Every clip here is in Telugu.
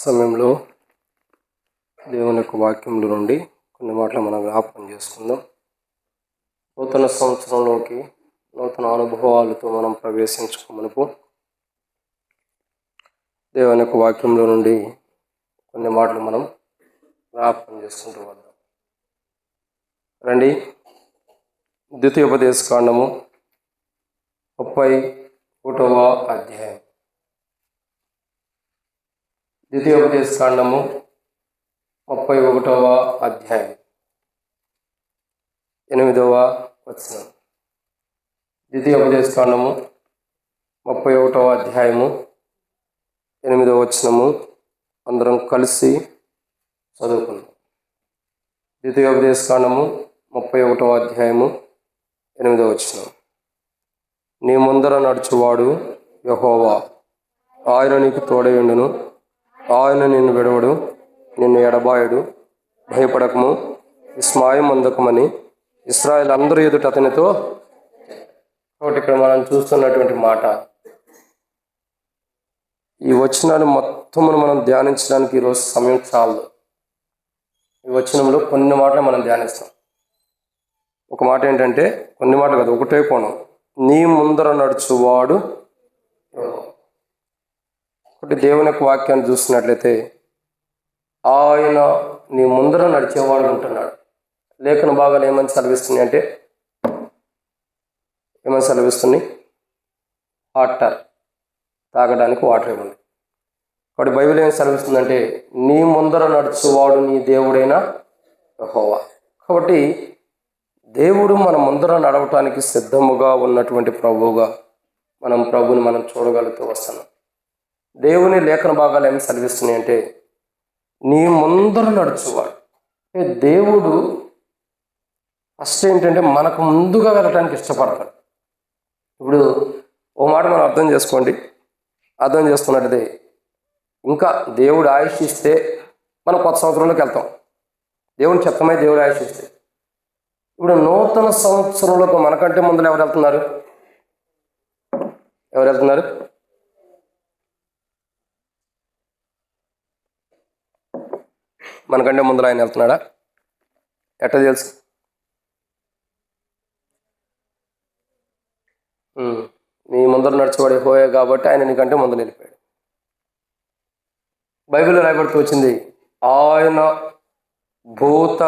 సమయంలో దేవుని యొక్క వాక్యముల నుండి కొన్ని మాటలు మనం జ్ఞాపకం చేసుకుందాం. నూతన సంవత్సరంలోకి నూతన అనుభవాలతో మనం ప్రవేశించుకోమనుపు దేవుని యొక్క వాక్యంలో నుండి కొన్ని మాటలు మనం జ్ఞాపకం చేసుకుంటూ వద్దాం. రండి, ద్వితీయోపదేశకాండము 31వ అధ్యాయం. ద్వితీయోపదేశకాండము 31వ అధ్యాయం 8వ వచనం. ద్వితీయోపదేశకాండము 31వ అధ్యాయము 8వ వచనము అందరం కలిసి చదువుకుందాం. ద్వితీయోపదేశకాండము 31వ అధ్యాయము 8వ వచనం. నీ ముందర నడుచువాడు యెహోవా, ఆయన నీకు తోడయుండును, ఆయన నిన్ను విడవడు, నిన్ను ఎడబాయడు. భయపడకము, విస్మయం పొందకమని ఇశ్రాయేలు అందరూ ఎదుట అతనితో. కాబట్టి ఇక్కడ మనం చూస్తున్నటువంటి మాట, ఈ వచనాన్ని మొత్తమును మనం ధ్యానించడానికి ఈరోజు సమయం చాలదు. ఈ వచనంలో కొన్ని మాటలు మనం ధ్యానిస్తాం. ఒక మాట ఏంటంటే, కొన్ని మాటలు కాదు, ఒకటే కోణం. నీ ముందర నడుచువాడు. ఒకటి దేవుని యొక్క వాక్యాన్ని చూస్తున్నట్లయితే, ఆయన నీ ముందర నడిచేవాడు ఉంటున్నాడు. లేఖన భాగాలు ఏమని సెలవిస్తున్నాయి అంటే, ఏమని సెలవిస్తున్నాయి? వాటర్, తాగడానికి వాటర్ ఇవ్వండి. కాబట్టి బైబిల్ ఏం సెలవిస్తుందంటే, నీ ముందర నడుచువాడు నీ దేవుడైన యెహోవా. కాబట్టి దేవుడు మన ముందర నడవటానికి సిద్ధముగా ఉన్నటువంటి ప్రభువుగా మనం ప్రభుని మనం చూడగలుగుతూ వస్తున్నాం. దేవుని లేఖన భాగాలు ఏమి సెలవిస్తున్నాయి అంటే, నీ ముందర నడుచువాడు. దేవుడు ఫస్ట్ ఏంటంటే మనకు ముందుగా వెళ్ళటానికి ఇష్టపడతాడు. ఇప్పుడు ఓ మాట మనం అర్థం చేసుకోండి. అర్థం చేసుకున్నట్టే, ఇంకా దేవుడు ఆయుష్ ఇస్తే మనం కొత్త సంవత్సరంలోకి వెళ్తాం. దేవుని చిత్తమై దేవుడు ఆయుష్ ఇస్తే. ఇప్పుడు నూతన సంవత్సరంలోకి మనకంటే ముందు ఎవరు వెళ్తున్నారు? ఎవరు వెళ్తున్నారు? మనకంటే ముందర ఆయన వెళ్తున్నాడా? ఎట్లా తెలుసు? నీ ముందర నడిచేవాడు యెహోవా కాబట్టి ఆయన నీకంటే ముందు వెళ్ళిపోయాడు. బైబిల్లో రాయబడుతూ వచ్చింది, ఆయన భూత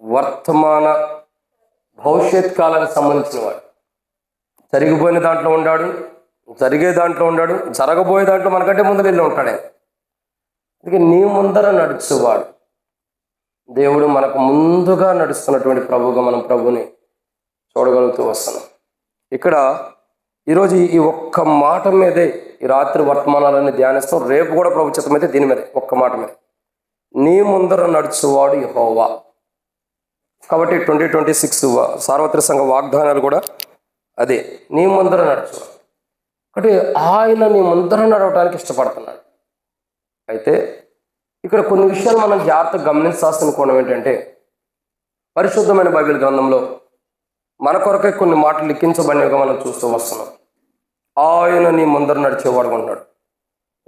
వర్తమాన భవిష్యత్ కాలానికి సంబంధించిన వాడు. జరిగిపోయిన దాంట్లో ఉన్నాడు, జరిగే దాంట్లో ఉన్నాడు, జరగబోయే దాంట్లో మనకంటే ముందు వెళ్ళి ఉంటాడు. అందుకే నీ ముందర నడుచువాడు. దేవుడు మనకు ముందుగా నడుస్తున్నటువంటి ప్రభువుగా మనం ప్రభుని చూడగలుగుతూ వస్తున్నాం. ఇక్కడ ఈరోజు ఈ ఒక్క మాట మీదే ఈ రాత్రి వర్తమానాలన్నీ ధ్యానిస్తాం. రేపు కూడా ప్రభు చిత్తం అయితే దీని మీద ఒక్క మాట మీద, నీ ముందర నడుచువాడు యెహోవా. కాబట్టి 2026 సార్వత్రిక సంఘ వాగ్దానాలు కూడా అదే, నీ ముందర నడుచువాడు. కాబట్టి ఆయన నీ ముందర నడవడానికి ఇష్టపడుతున్నాడు. అయితే ఇక్కడ కొన్ని విషయాలు మనం జాగ్రత్తగా గమనించాల్సిన కోణం ఏంటంటే, పరిశుద్ధమైన బైబిల్ గ్రంథంలో మన కొరకే కొన్ని మాటలు లిఖించబడినవిగా మనం చూస్తూ వస్తున్నాం. ఆయన నీ ముందర నడిచేవాడు ఉన్నాడు.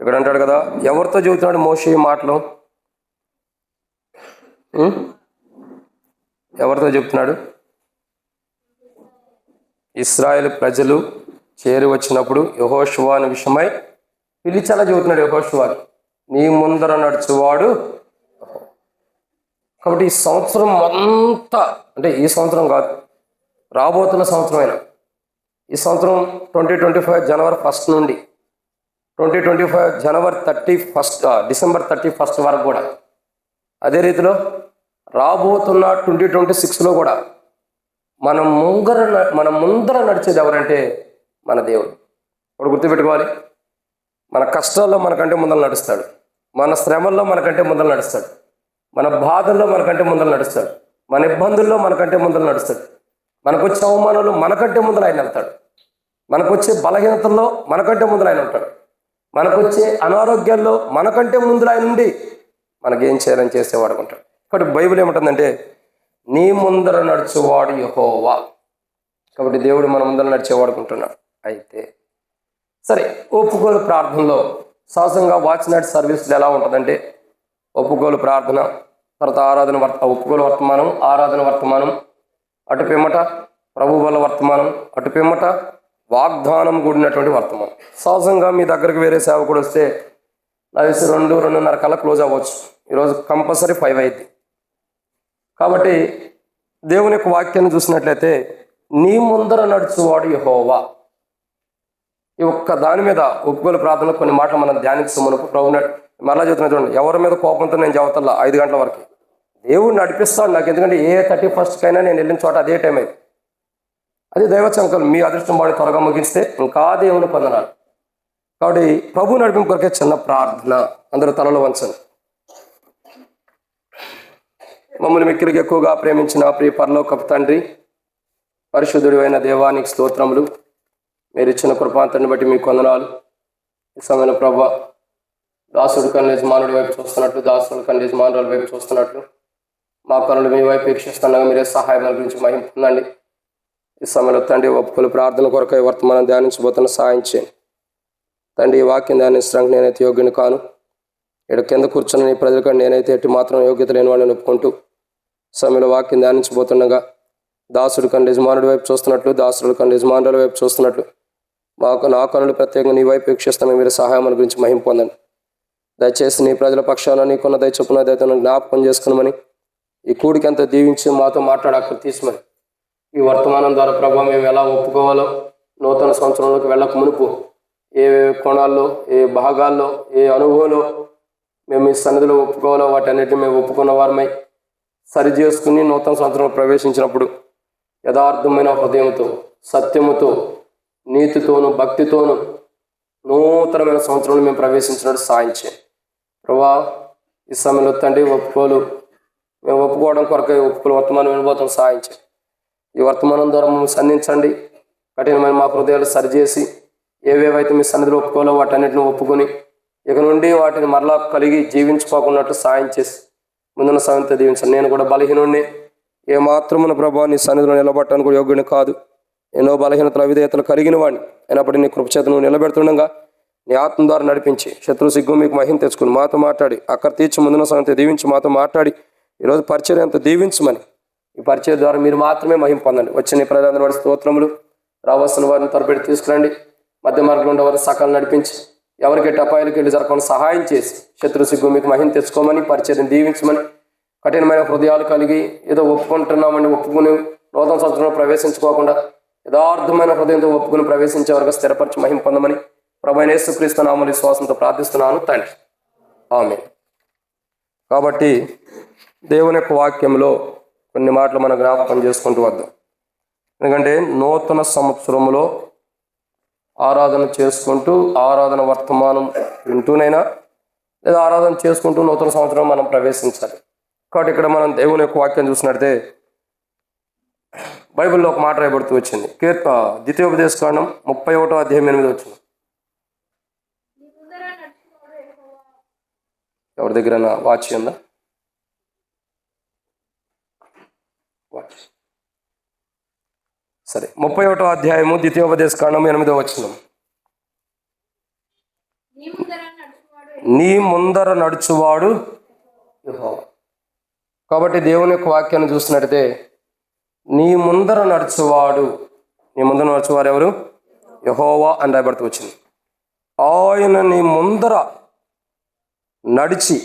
ఇక్కడ అంటాడు కదా, ఎవరితో చెబుతున్నాడు మోషే ఈ మాటలు? ఎవరితో చెప్తున్నాడు? ఇశ్రాయేలు ప్రజలు చేరి వచ్చినప్పుడు యెహోషువ అనే విషయమై పిలిచేలా చెబుతున్నాడు. యెహోషువాకి నీ ముందర నడుచువాడు. కాబట్టి ఈ సంవత్సరం అంతా, అంటే ఈ సంవత్సరం కాదు, రాబోతున్న సంవత్సరం అయినా, ఈ సంవత్సరం 2025 జనవరి 1 నుండి 2025 జనవరి 31 డిసెంబర్ 31 వరకు కూడా, అదే రీతిలో రాబోతున్న 2026లో కూడా మన ముందర నడిచేది ఎవరంటే మన దేవుడు. ఇప్పుడు గుర్తుపెట్టుకోవాలి, మన కష్టాల్లో మనకంటే ముందర నడుస్తాడు, మన శ్రమల్లో మనకంటే ముందర నడుస్తాడు, మన బాధల్లో మనకంటే ముందర నడుస్తాడు, మన ఇబ్బందుల్లో మనకంటే ముందర నడుస్తాడు, మనకు వచ్చే అవమానాలు మనకంటే ముందర ఆయన వెళ్తాడు, మనకు వచ్చే బలహీనతల్లో మనకంటే ముందర ఆయన ఉంటాడు, మనకు వచ్చే అనారోగ్యాల్లో మనకంటే ముందర ఆయన ఉండి మనకేం చేయాలని చేసేవాడు ఉంటాడు. కాబట్టి బైబిల్ ఏమంటుందంటే, నీ ముందర నడుచువాడు యెహోవా. కాబట్టి దేవుడు మన ముందర నడిచేవాడుకుంటున్నాడు. అయితే సరే, ఒప్పుకోలు ప్రార్థనలో సహజంగా వాచ్ నైట్ సర్వీసులు ఎలా ఉంటుందంటే ఒప్పుకోలు ప్రార్థన, తర్వాత ఒప్పుకోలు వర్తమానం, ఆరాధన వర్తమానం, అటు పిమ్మట ప్రభు వల్ల వర్తమానం, అటు పిమ్మట వాగ్దానం కూడినటువంటి వర్తమానం. సహజంగా మీ దగ్గరికి వేరే సేవకుడు వస్తే నాకు 2-2:30 కల్లా క్లోజ్ అవ్వచ్చు. ఈరోజు కంపల్సరీ 5 అయింది. కాబట్టి దేవుని యొక్క వాక్యాన్ని చూసినట్లయితే నీ ముందర నడుచువాడు యెహోవా. ఈ ఒక్క దాని మీద ఒప్పుకోలు ప్రార్థనలో కొన్ని మాటలు మనం ధ్యానిస్తాం. మనకు ప్రభు మరలా చెబుతున్నా చూడండి, ఎవరి మీద కోపంతో నేను చదువుతా 5 గంటల వరకు దేవుడు నడిపిస్తాడు నాకు. ఎందుకంటే ఏ 31st నేను వెళ్ళిన చోట అదే టైం అయింది. అది దైవ సంకల్పం. మీ అదృష్టం వాడి త్వరగా ముగిస్తే ఇంకా దేవుని పొందనాలి. కాబట్టి ప్రభు నడిపింపు కొరకే చిన్న ప్రార్థన. అందరూ తలలో వంచండి. మమ్మల్ని మిక్కిలికి ఎక్కువగా ప్రేమించిన ప్రియ పరలోకపు తండ్రి, పరిశుద్ధుడు అయిన దేవానికి స్తోత్రములు. మీరు ఇచ్చిన కృపాంతరిని బట్టి మీకు వందనాలు. ఈ సమయంలో ప్రభు దాసుడు కన్ను యజమానుడి వైపు చూస్తున్నట్లు, దాసుడు కన్ను యజమానుల వైపు చూస్తున్నట్లు మా కనులు మీ వైపు వీక్షిస్తుండగా మీరే సహాయం గురించి మహిమ పొందండి. ఈ సమయంలో తండ్రి ఒప్పుకోలు ప్రార్థన కొరకై వర్తమానం ధ్యానించబోతున్న సహాయం చేయండి తండ్రి. ఈ వాక్యం ధ్యానించడానికి నేనైతే యోగ్యుని కాను. ఇక్కడ కింద కూర్చున్న నీ ప్రజల కంటే నేనైతే ఎట్టి మాత్రం యోగ్యత లేని వాళ్ళని ఒప్పుకుంటూ సమయంలో వాక్యం ధ్యానించబోతుండగా దాసుడు కన్ను యజమానుడి వైపు చూస్తున్నట్లు, దాసుడు కన్ను యజమానుల వైపు చూస్తున్నట్లు నా కనులు ప్రత్యేకంగా నీ వైపు వీక్షిస్తాను. మీరు సహాయం గురించి మహిమ పొందండి. దయచేసి నీ ప్రజల పక్షాన నీకున్న దయ చొప్పున దయతో జ్ఞాపకం చేసుకున్నామని ఈ కూడికి అంతా దీవించి మాతో మాట్లాడక తీసుకోమని ఈ వర్తమానం ద్వారా ప్రభావం మేము ఎలా ఒప్పుకోవాలో, నూతన సంవత్సరంలోకి వెళ్ళక మునుపు ఏ కోణాల్లో, ఏ భాగాల్లో, ఏ అనుభవంలో మేము ఈ సన్నిధిలో ఒప్పుకోవాలో వాటన్నిటిని మేము ఒప్పుకున్న వారమై సరి చేసుకుని నూతన సంవత్సరంలో ప్రవేశించినప్పుడు యథార్థమైన హృదయంతో, సత్యముతో, నీతితోనూ, భక్తితోనూ నూతనమైన సంవత్సరంలో మేము ప్రవేశించినట్టు సాయించే ప్రభా. ఈ సమయంలో తండ్రి మేము ఒప్పుకోవడం కొరకై ఒప్పుకోలు వర్తమానం వినబోతాం సాయించే. ఈ వర్తమానం ద్వారా మమ్మల్ని సంధించండి. కఠినమైన మా హృదయాలు సరిచేసి ఏవేవైతే మీ సన్నిధిలో ఒప్పుకోవాలో వాటన్నిటిని ఒప్పుకొని ఇక నుండి వాటిని మరలా కలిగి జీవించుకోకున్నట్టు సాయం చేసి ముందున్న సమయంతో దీవించండి. నేను కూడా బలహీనుడిని, ఏమాత్రమున ప్రభావ నీ సన్నిధిలో నిలబడటానికి కూడా యోగ్యుని కాదు. ఎన్నో బలహీనతలు, అవిధేయతలు కలిగిన వాడిని అయినప్పటికీ నీ కృపచేత నువ్వు నిలబెడుతుండగా నీ ఆత్మ ద్వారా నడిపించి శత్రు సిగ్గు మీకు మహిమ తెచ్చుకుని మాతో మాట్లాడి అక్కడ తీర్చి ముందున్న సమయంతో దీవించి మాతో మాట్లాడి ఈరోజు పరిచయం అంతా దీవించమని, ఈ పరిచయం ద్వారా మీరు మాత్రమే మహిమ పొందండి. వచ్చిన ప్రజలందరూ వారి స్తోత్రములు, రావాల్సిన వారిని తరబెట్టి తీసుకురండి. మధ్య మార్గంలో ఉండే వారిని సకాలం నడిపించి ఎవరికెట్టి అపాయాలకు వెళ్ళి జరగకుండా సహాయం చేసి శత్రు సిగ్గు మీకు మహిమ తెచ్చుకోమని, పరిచయం దీవించమని, కఠినమైన హృదయాలు కలిగి ఏదో ఒప్పుకుంటున్నామని ఒప్పుకుని నూతన సంవత్సరంలో ప్రవేశించుకోకుండా యథార్థమైన హృదయంతో ఒప్పుకుని ప్రవేశించే వరకు స్థిరపరిచి మహిమ పొందమని ప్రభువైన యేసుక్రీస్తు నామములో విశ్వాసంతో ప్రార్థిస్తున్నాను తండ్రి, ఆమేన్. కాబట్టి దేవుని యొక్క వాక్యంలో కొన్ని మాటలు మనం జ్ఞాపకం చేసుకుంటూ వద్దాం. ఎందుకంటే నూతన సంవత్సరంలో ఆరాధన చేసుకుంటూ, ఆరాధన వర్తమానం వింటూనైనా లేదా ఆరాధన చేసుకుంటూ నూతన సంవత్సరం మనం ప్రవేశించాలి. కాబట్టి ఇక్కడ మనం దేవుని యొక్క వాక్యం చూసినట్టే బైబిల్లో ఒక మాట రాయబడుతూ వచ్చింది. ద్వితీయోపదేశకాండం 31వ అధ్యాయం 8 వచ్చింది. ఎవరి దగ్గర వాచ్ ఉందా? సరే, 31వ అధ్యాయము ద్వితీయోపదేశకాండం 8వ వచనం. నీ ముందర నడుచువాడు యెహోవా. కాబట్టి దేవుని యొక్క వాక్యాన్ని చూసినట్టయితే నీ ముందర నడుచువాడు ఎవరు? యెహోవా అని రాయబడుతూ వచ్చింది. ఆయన నీ ముందర నడిచి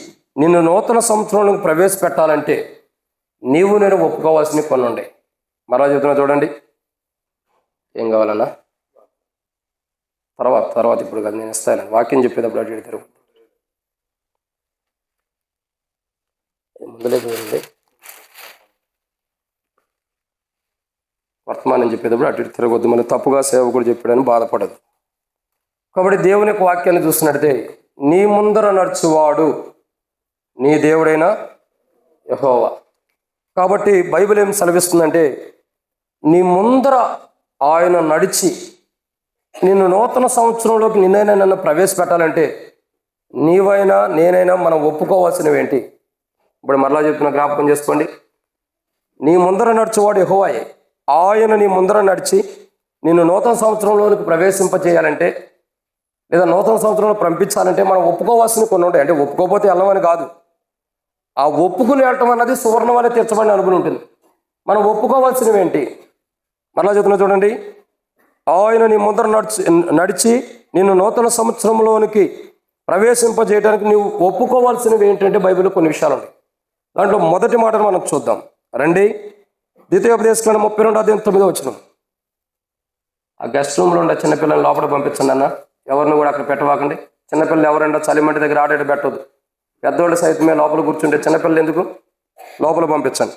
నిన్ను నూతన సంవత్సరంలోకి ప్రవేశపెట్టాలంటే నీవు నేను ఒప్పుకోవాల్సినవి కొన్ని ఉండే. మరలా చెప్తున్నా చూడండి. ఏం కావాలన్నా తర్వాత ఇప్పుడు కదా నేను ఇస్తాను. వాక్యం చెప్పేటప్పుడు అటు ఇటు తిరుగు. ముందులే చూడండి. వర్తమానం చెప్పేటప్పుడు అటు ఇటు తిరగొద్దు. మన తప్పుగా సేవకుడు చెప్పాడని బాధపడదు. కాబట్టి దేవుని యొక్క వాక్యాన్ని చూసినట్టే నీ ముందర నడుచువాడు నీ దేవుడైన యెహోవా. కాబట్టి బైబిల్ ఏం సెలవిస్తుందంటే నీ ముందర ఆయన నడిచి నిన్ను నూతన సంవత్సరంలోకి నన్ను ప్రవేశపెట్టాలంటే నీవైనా నేనైనా మనం ఒప్పుకోవాల్సినవి ఏంటి? ఇప్పుడు మరలా చెప్తున్న జ్ఞాపకం చేసుకోండి. నీ ముందర నడుచువాడు యెహోవాయే. ఆయన నీ ముందర నడిచి నిన్ను నూతన సంవత్సరంలోనికి ప్రవేశింపజేయాలంటే లేదా నూతన సంవత్సరంలో పంపించాలంటే మనం ఒప్పుకోవాల్సిన కొన్ని ఉంటాయి. అంటే ఒప్పుకోకపోతే వెళ్ళమని కాదు, ఆ ఒప్పుకుని వెళ్ళటం అన్నది సువర్ణ వలె తీర్చబడిన అనుకుని ఉంటుంది. మనం ఒప్పుకోవాల్సినవి ఏంటి? మరలా చెప్తున్నా చూడండి. ఆయన నీ ముందర నడిచి నిన్ను నూతన సంవత్సరంలోనికి ప్రవేశింపజేయడానికి నువ్వు ఒప్పుకోవాల్సినవి ఏంటంటే బైబిల్లో కొన్ని విషయాలు ఉన్నాయి. దాంట్లో మొదటి మాటను మనం చూద్దాం రండి. ద్వితీయోపదేశకాండం 32:9. ఆ గెస్ట్ రూమ్లో ఉండే చిన్నపిల్లల్ని లోపల పంపించండి అన్న. ఎవరిని కూడా అక్కడ పెట్టవాకండి. చిన్నపిల్లలు ఎవరైనా చలిమంటి దగ్గర ఆడేట పెట్టవద్దు. పెద్దవాళ్ళు సైతమే లోపల కూర్చుంటే చిన్నపిల్లలు ఎందుకు, లోపల పంపించండి.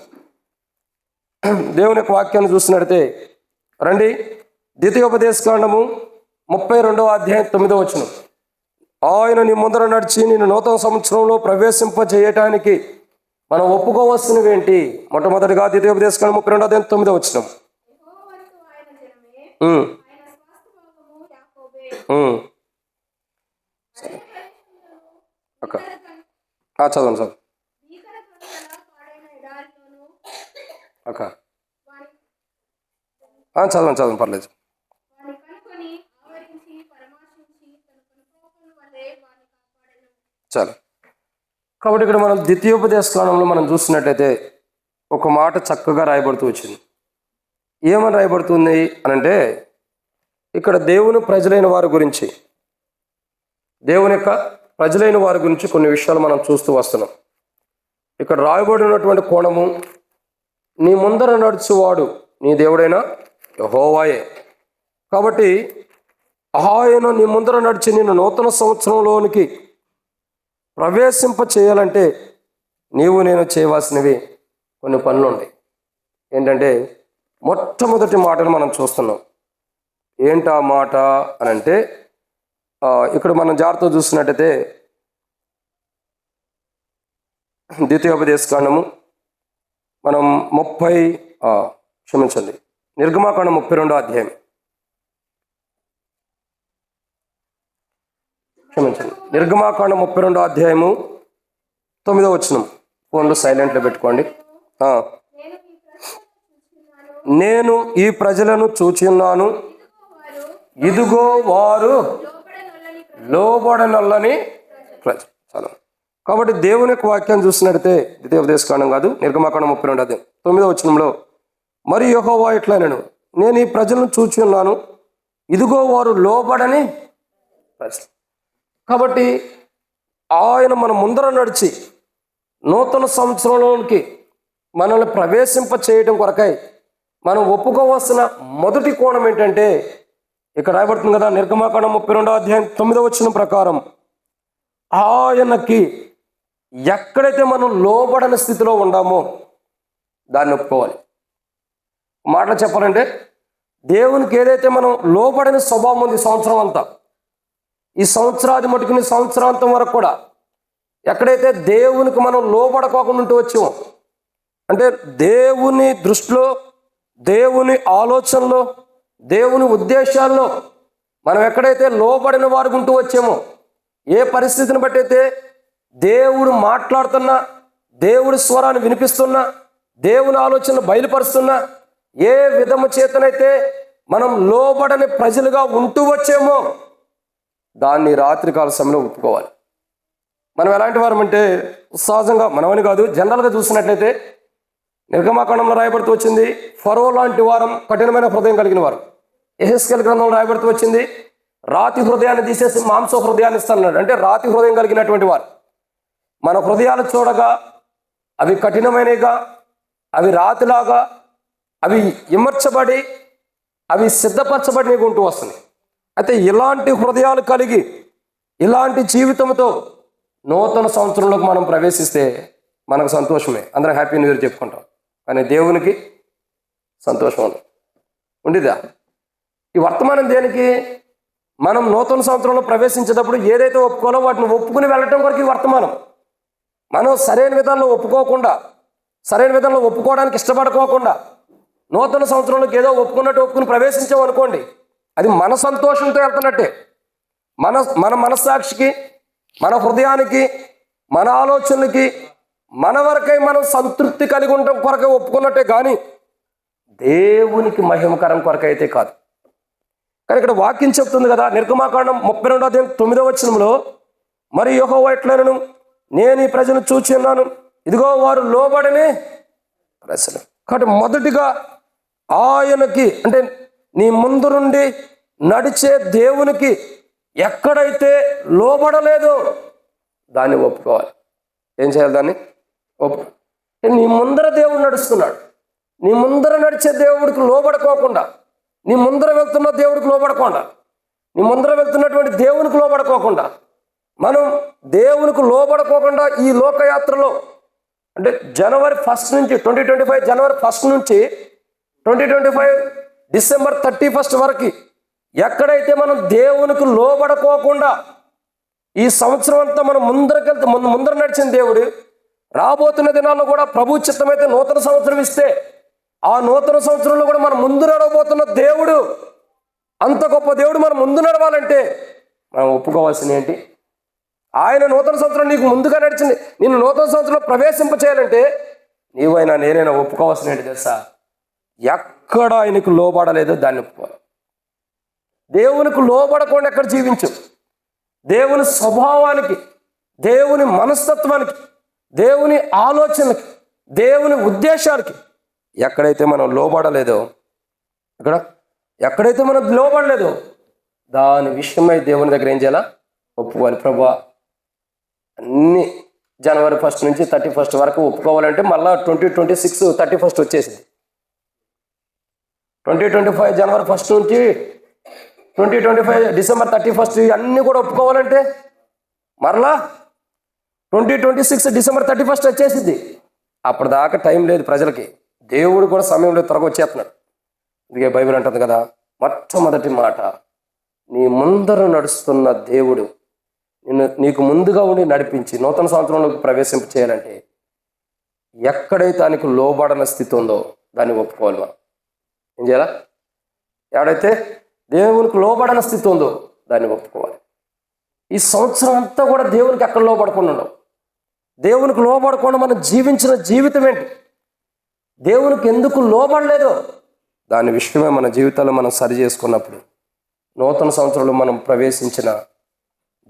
దేవుని యొక్క వాక్యాన్ని చూసినట్లయితే రండి. ద్వితీయోపదేశకాండము 32:9. ఆయన నీ ముందర నడిచి నేను నూతన సంవత్సరంలో ప్రవేశింపజేయటానికి మనం ఒప్పుకోవాల్సినవి ఏంటి? మొట్టమొదటిగా ద్వితీయోపదేశకాండం 32:9. అక్క చదవండి సార్. అక్క చదవండి పర్లేదు. చాలు. కాబట్టి ఇక్కడ మనం ద్వితీయోపదేశకాండంలో మనం చూసినట్లయితే ఒక మాట చక్కగా రాయబడుతూ వచ్చింది. ఏమని రాయబడుతుంది అనంటే, ఇక్కడ దేవుని ప్రజలైన వారి గురించి, దేవుని యొక్క ప్రజలైన వారి గురించి కొన్ని విషయాలు మనం చూస్తూ వస్తున్నాం. ఇక్కడ రాయబడినటువంటి కోణము, నీ ముందర నడుచువాడు నీ దేవుడైన యెహోవాయే. కాబట్టి ఆయన నీ ముందర నడిచి నిన్ను నూతన సంవత్సరంలోనికి ప్రవేశింప చేయాలంటే నీవు నేను చేయవలసినవి కొన్ని పనులు ఉన్నాయి. ఏంటంటే మొట్టమొదటి మాటను మనం చూస్తున్నాం. ఏంటా మాట అని అంటే, ఇక్కడ మనం జాగ్రత్తగా చూసినట్టయితే ద్వితీయోపదేశకాండము మనం నిర్గమాకాండం 32 నిర్గమాకాండం 32:9. ఫోన్లో సైలెంట్లో పెట్టుకోండి. నేను ఈ ప్రజలను చూచున్నాను, ఇదిగో వారు లోబడనొల్లని ప్రజలు. చాలా. కాబట్టి దేవుని యొక్క వాక్యాన్ని చూసినట్టయితే ద్వితీయోపదేశకాండం కాదు, నిర్గమాకాండం 32:9 మరి యెహోవా ఇట్లనెను, నేను ఈ ప్రజలను చూచున్నాను, ఇదిగో వారు లోబడని ప్రజలు. కాబట్టి ఆయన మన ముందర నడిచి నూతన సంవత్సరంలోనికి మనల్ని ప్రవేశింప చేయడం కొరకై మనం ఒప్పుకోవాల్సిన మొదటి కోణం ఏంటంటే, ఇక్కడ రాయబడుతుంది కదా, నిర్గమాకాండం 32:9 ప్రకారం ఆయనకి ఎక్కడైతే మనం లోబడని స్థితిలో ఉండామో దాన్ని ఒప్పుకోవాలి. మాటలు చెప్పాలంటే, దేవునికి ఏదైతే మనం లోబడని స్వభావం ఉంది సంవత్సరం అంతా, ఈ సంవత్సరాది మటుకుని సంవత్సరాంతం వరకు కూడా ఎక్కడైతే దేవునికి మనం లోబడకోకుండా ఉంటూ వచ్చామో, అంటే దేవుని దృష్టిలో, దేవుని ఆలోచనలో, దేవుని ఉద్దేశాల్లో మనం ఎక్కడైతే లోబడిన వారు ఉంటూ వచ్చామో, ఏ పరిస్థితిని బట్టి అయితే దేవుడు మాట్లాడుతున్నా, దేవుడి స్వరాన్ని వినిపిస్తున్నా, దేవుని ఆలోచన బయలుపరుస్తున్నా, ఏ విధము చేతనైతే మనం లోబడని ప్రజలుగా ఉంటూ వచ్చామో దాన్ని రాత్రికాల సమయంలో ఒప్పుకోవాలి. మనం ఎలాంటి వారం అంటే, సహజంగా మనమని కాదు, జనరల్గా చూసినట్లయితే నిర్గమాకాండంలో రాయబడుతూ వచ్చింది ఫరో లాంటి వారం, కఠినమైన హృదయం కలిగిన వారు. యెహెజ్కేలు గ్రంథంలో రాయబడుతూ వచ్చింది రాతి హృదయాన్ని తీసేసి మాంస హృదయాన్ని ఇస్తానన్నాడు. అంటే రాతి హృదయం కలిగినటువంటి వారు. మన హృదయాలు చూడగా అవి కఠినమైనగా, అవి రాతిలాగా, అవి ఇమర్చబడి, అవి సిద్ధపరచబడినవి ఉంటూ వస్తున్నాయి. అయితే ఇలాంటి హృదయాలు కలిగి, ఇలాంటి జీవితంతో నూతన సంవత్సరంలోకి మనం ప్రవేశిస్తే మనకు సంతోషమే, అందరం హ్యాపీ న్యూ ఇయర్ చెప్పుకుంటాం. కానీ దేవునికి సంతోషం ఉండిదా? ఈ వర్తమానం దేనికి? మనం నూతన సంవత్సరంలో ప్రవేశించేటప్పుడు ఏదైతే ఒప్పుకోవాలో వాటిని ఒప్పుకుని వెళ్ళటం కొరకు ఈ వర్తమానం. మనం సరైన విధానంలో ఒప్పుకోకుండా, సరైన విధానంలో ఒప్పుకోవడానికి ఇష్టపడుకోకుండా నూతన సంవత్సరంలోకి ఏదో ఒప్పుకుని ప్రవేశించామనుకోండి, అది మన సంతోషంతో వెళ్తున్నట్టే. మన మనస్సాక్షికి, మన హృదయానికి, మన ఆలోచనలకి, మన వరకై మనం సంతృప్తి కలిగి ఉండటం కొరకై ఒప్పుకున్నట్టే కానీ దేవునికి మహిమకరం కొరకైతే కాదు. కానీ ఇక్కడ వాక్యం చెప్తుంది కదా, నిర్గమాకాండం 32:9 మరి యెహోవా ఇట్లనెను, నేను ఈ ప్రజలను చూచి ఉన్నాను, ఇదిగో వారు లోబడని ప్రజలు. కాబట్టి మొదటిగా ఆయనకి, అంటే నీ ముందు నుండి నడిచే దేవునికి ఎక్కడైతే లోబడలేదో దాన్ని ఒప్పుకోవాలి. ఏం చేయాలి? దాన్ని నీ ముందర దేవుడు నడుస్తున్నాడు, నీ ముందర నడిచే దేవుడికి లోబడుకోకుండా, నీ ముందర వెళ్తున్న దేవుడికి లోబడకుండా, నీ ముందర వెళ్తున్నటువంటి దేవునికి లోబడుకోకుండా, మనం దేవునికి లోబడుకోకుండా ఈ లోకయాత్రలో, అంటే జనవరి 1 నుంచి 2025 జనవరి 1 నుంచి 2025 డిసెంబర్ 31 వరకు ఎక్కడైతే మనం దేవునికి లోబడుకోకుండా ఈ సంవత్సరం అంతా మనం ముందర నడిచిన దేవుడు రాబోతున్న దినాల్లో కూడా ప్రభు చిత్తమైతే నూతన సంవత్సరం ఇస్తే ఆ నూతన సంవత్సరంలో కూడా మనం ముందు నడవబోతున్న దేవుడు, అంత గొప్ప దేవుడు మనం ముందు నడవాలంటే మనం ఒప్పుకోవాల్సింది ఏంటి? ఆయన నూతన సంవత్సరం నీకు ముందుగా నడిచింది, నిన్ను నూతన సంవత్సరంలో ప్రవేశింప చేయాలంటే నీవైనా నేనైనా ఒప్పుకోవాల్సిన ఏంటి తెలుసా? ఎక్కడ ఆయనకు లోబడలేదో దాన్ని ఒప్పుకోవాలి. దేవునికి లోబడకుండా ఎక్కడ జీవించు. దేవుని స్వభావానికి, దేవుని మనస్తత్వానికి, దేవుని ఆలోచనకి, దేవుని ఉద్దేశానికి ఎక్కడైతే మనం లోబడలేదో, ఎక్కడైతే మనం లోబడలేదో దాని విషయమై దేవుని దగ్గర ఏం చేయాలా? ఒప్పుకోవాలి. ప్రభువా, అన్ని జనవరి 1 నుంచి 31 వరకు ఒప్పుకోవాలంటే మళ్ళీ 2026 31 వచ్చేసింది. 2025 జనవరి 1 నుంచి 2025 డిసెంబర్ 31 అన్నీ కూడా ఒప్పుకోవాలంటే మరలా 2026 డిసెంబర్ 31 వచ్చేసింది. అప్పటిదాకా టైం లేదు ప్రజలకి, దేవుడు కూడా సమయం లేదు, త్వరగా వచ్చేస్తున్నాడు. అందుకే బైబిల్ అంటుంది కదా, మొట్టమొదటి మాట, నీ ముందర నడుస్తున్న దేవుడు నీకు ముందుగా ఉండి నడిపించి నూతన సంవత్సరంలోకి ప్రవేశింప చేయాలంటే ఎక్కడైతే ఆయనకు లోబడన స్థితి ఉందో దాన్ని ఒప్పుకోవాలి. మనం ఏం చేయాలా? ఎక్కడైతే దేవునికి లోబడన స్థితి ఉందో దాన్ని ఒప్పుకోవాలి. ఈ సంవత్సరం అంతా కూడా దేవునికి ఎక్కడ లోబడకుండా ఉండవు. దేవునికి లోబడకుండా మనం జీవించిన జీవితం ఏంటి? దేవునికి ఎందుకు లోబడలేదో దాని విషయమే మన జీవితాల్లో మనం సరి చేసుకున్నప్పుడు నూతన సంవత్సరంలో మనం ప్రవేశించిన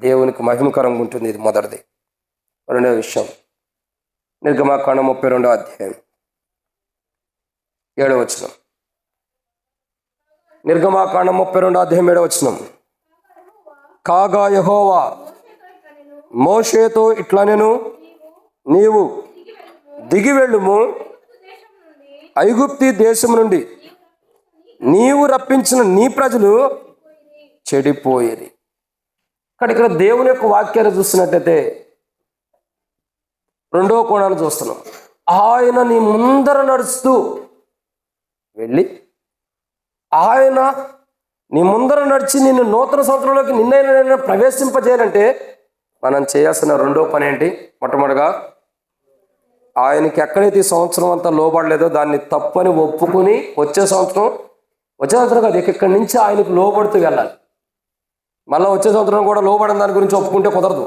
దేవునికి మహిమకరంగా ఉంటుంది. ఇది మొదటిది. రెండవ విషయం, నిర్గమాకాండం 32 7 నిర్గమాకాండం 32 7 కాగా యెహోవా మోషేతో ఇట్లనెను, నీవు దిగి వెళ్ళుము, ఐగుప్తు దేశం నుండి నీవు రప్పించిన నీ ప్రజలు చెడిపోయేది. ఇక్కడ దేవుని యొక్క వాక్యాన్ని చూస్తున్నట్టయితే రెండో కోణాన్ని చూస్తున్నాం. ఆయన నీ ముందర నడుస్తూ వెళ్ళి, ఆయన నీ ముందర నడిచి నిన్ను నూతన సంవత్సరంలోకి నిన్నైనా ప్రవేశింపజేయాలంటే మనం చేయాల్సిన రెండో పని ఏంటి? మొట్టమొదటిగా ఆయనకి ఎక్కడైతే ఈ సంవత్సరం అంతా లోబడలేదో దాన్ని తప్పని ఒప్పుకొని వచ్చే సంవత్సరం కాదు, ఇక్కడి నుంచి ఆయనకు లోబడుతూ వెళ్ళాలి. మళ్ళీ వచ్చే సంవత్సరం కూడా లోబడిన దాని గురించి ఒప్పుకుంటే కుదరదు.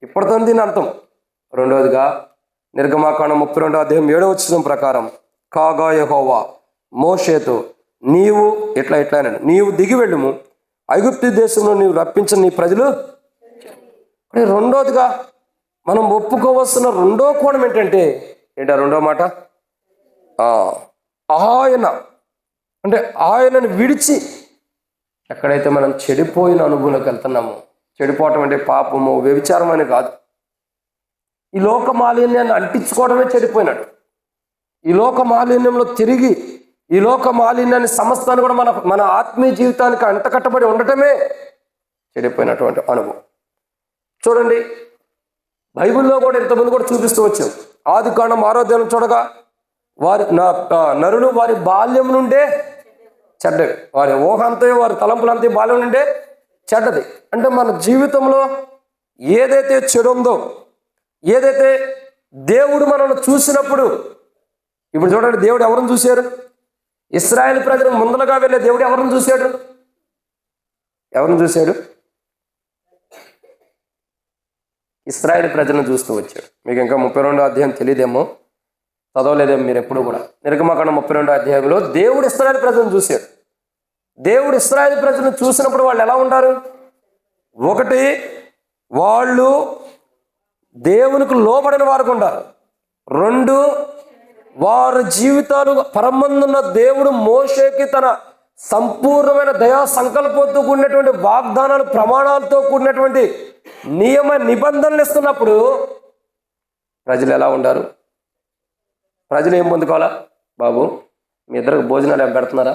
ఇప్పటితో దీని అర్థం. రెండవదిగా నిర్గమాకాండం 32 7 ప్రకారం కాగా యెహోవా మోషేతో నీవు ఇట్లా అన్నాడు, నీవు దిగి వెళ్ళుము, ఐగుప్తు దేశంలో నీవు రప్పించిన నీ ప్రజలు. రెండోదిగా మనం ఒప్పుకోవలసిన రెండో కోణం ఏంటంటే రెండో మాట, ఆయన అంటే ఆయనను విడిచి ఎక్కడైతే మనం చెడిపోయిన అనుభవంలోకి వెళ్తున్నామో, చెడిపోవటం అంటే పాపము వ్యభిచారం అని కాదు, ఈ లోక మాలిన్యాన్ని అంటించుకోవడమే చెడిపోయినాడు. ఈ లోక మాలిన్యంలో తిరిగి ఈ లోక మాలిన్యాన్ని సమస్తాన్ని కూడా మన ఆత్మీయ జీవితానికి అంటకట్టబడి ఉండటమే చెడిపోయినటువంటి అనుభవం. చూడండి, బైబిల్లో కూడా ఇంతమంది కూడా చూపిస్తూ వచ్చాం. ఆదికాండం 6 చూడగా నరులు వారి బాల్యం నుండే చెడ్డవి, వారి ఊహంతో వారి తలంపులంతా బాల్యం నుండే చెడ్డది. అంటే మన జీవితంలో ఏదైతే చెడు ఉందో, ఏదైతే దేవుడు మనల్ని చూసినప్పుడు, ఇప్పుడు చూడండి, దేవుడు ఎవరిని చూశారు? ఇశ్రాయేలు ప్రజలు ముందరగా వెళ్ళే దేవుడు ఎవరిని చూశాడు? ఇశ్రాయేలు ప్రజలను చూస్తూ వచ్చాడు. మీకు ఇంకా 32వ అధ్యాయం తెలియదేమో, చదవలేదేమో మీరు ఎప్పుడు కూడా. నిర్గమాకాండం 32వ అధ్యాయంలో దేవుడు ఇశ్రాయేలు ప్రజలను చూశాడు. దేవుడు ఇశ్రాయేలు ప్రజలను చూసినప్పుడు వాళ్ళు ఎలా ఉంటారు? ఒకటి, వాళ్ళు దేవునికి లోబడిన వారికి ఉంటారు. రెండు, వారి జీవితాలు పరమందున్న దేవుడు మోషేకి తన సంపూర్ణమైన దయా సంకల్పంతో కూడినటువంటి వాగ్దానాలు, ప్రమాణాలతో కూడినటువంటి నియమ నిబంధనలు ఇస్తున్నప్పుడు ప్రజలు ఎలా ఉంటారు? ప్రజలు ఏం పొందుకోవాలా? బాబు, మీ ఇద్దరికి భోజనాలు ఏం పెడుతున్నారా?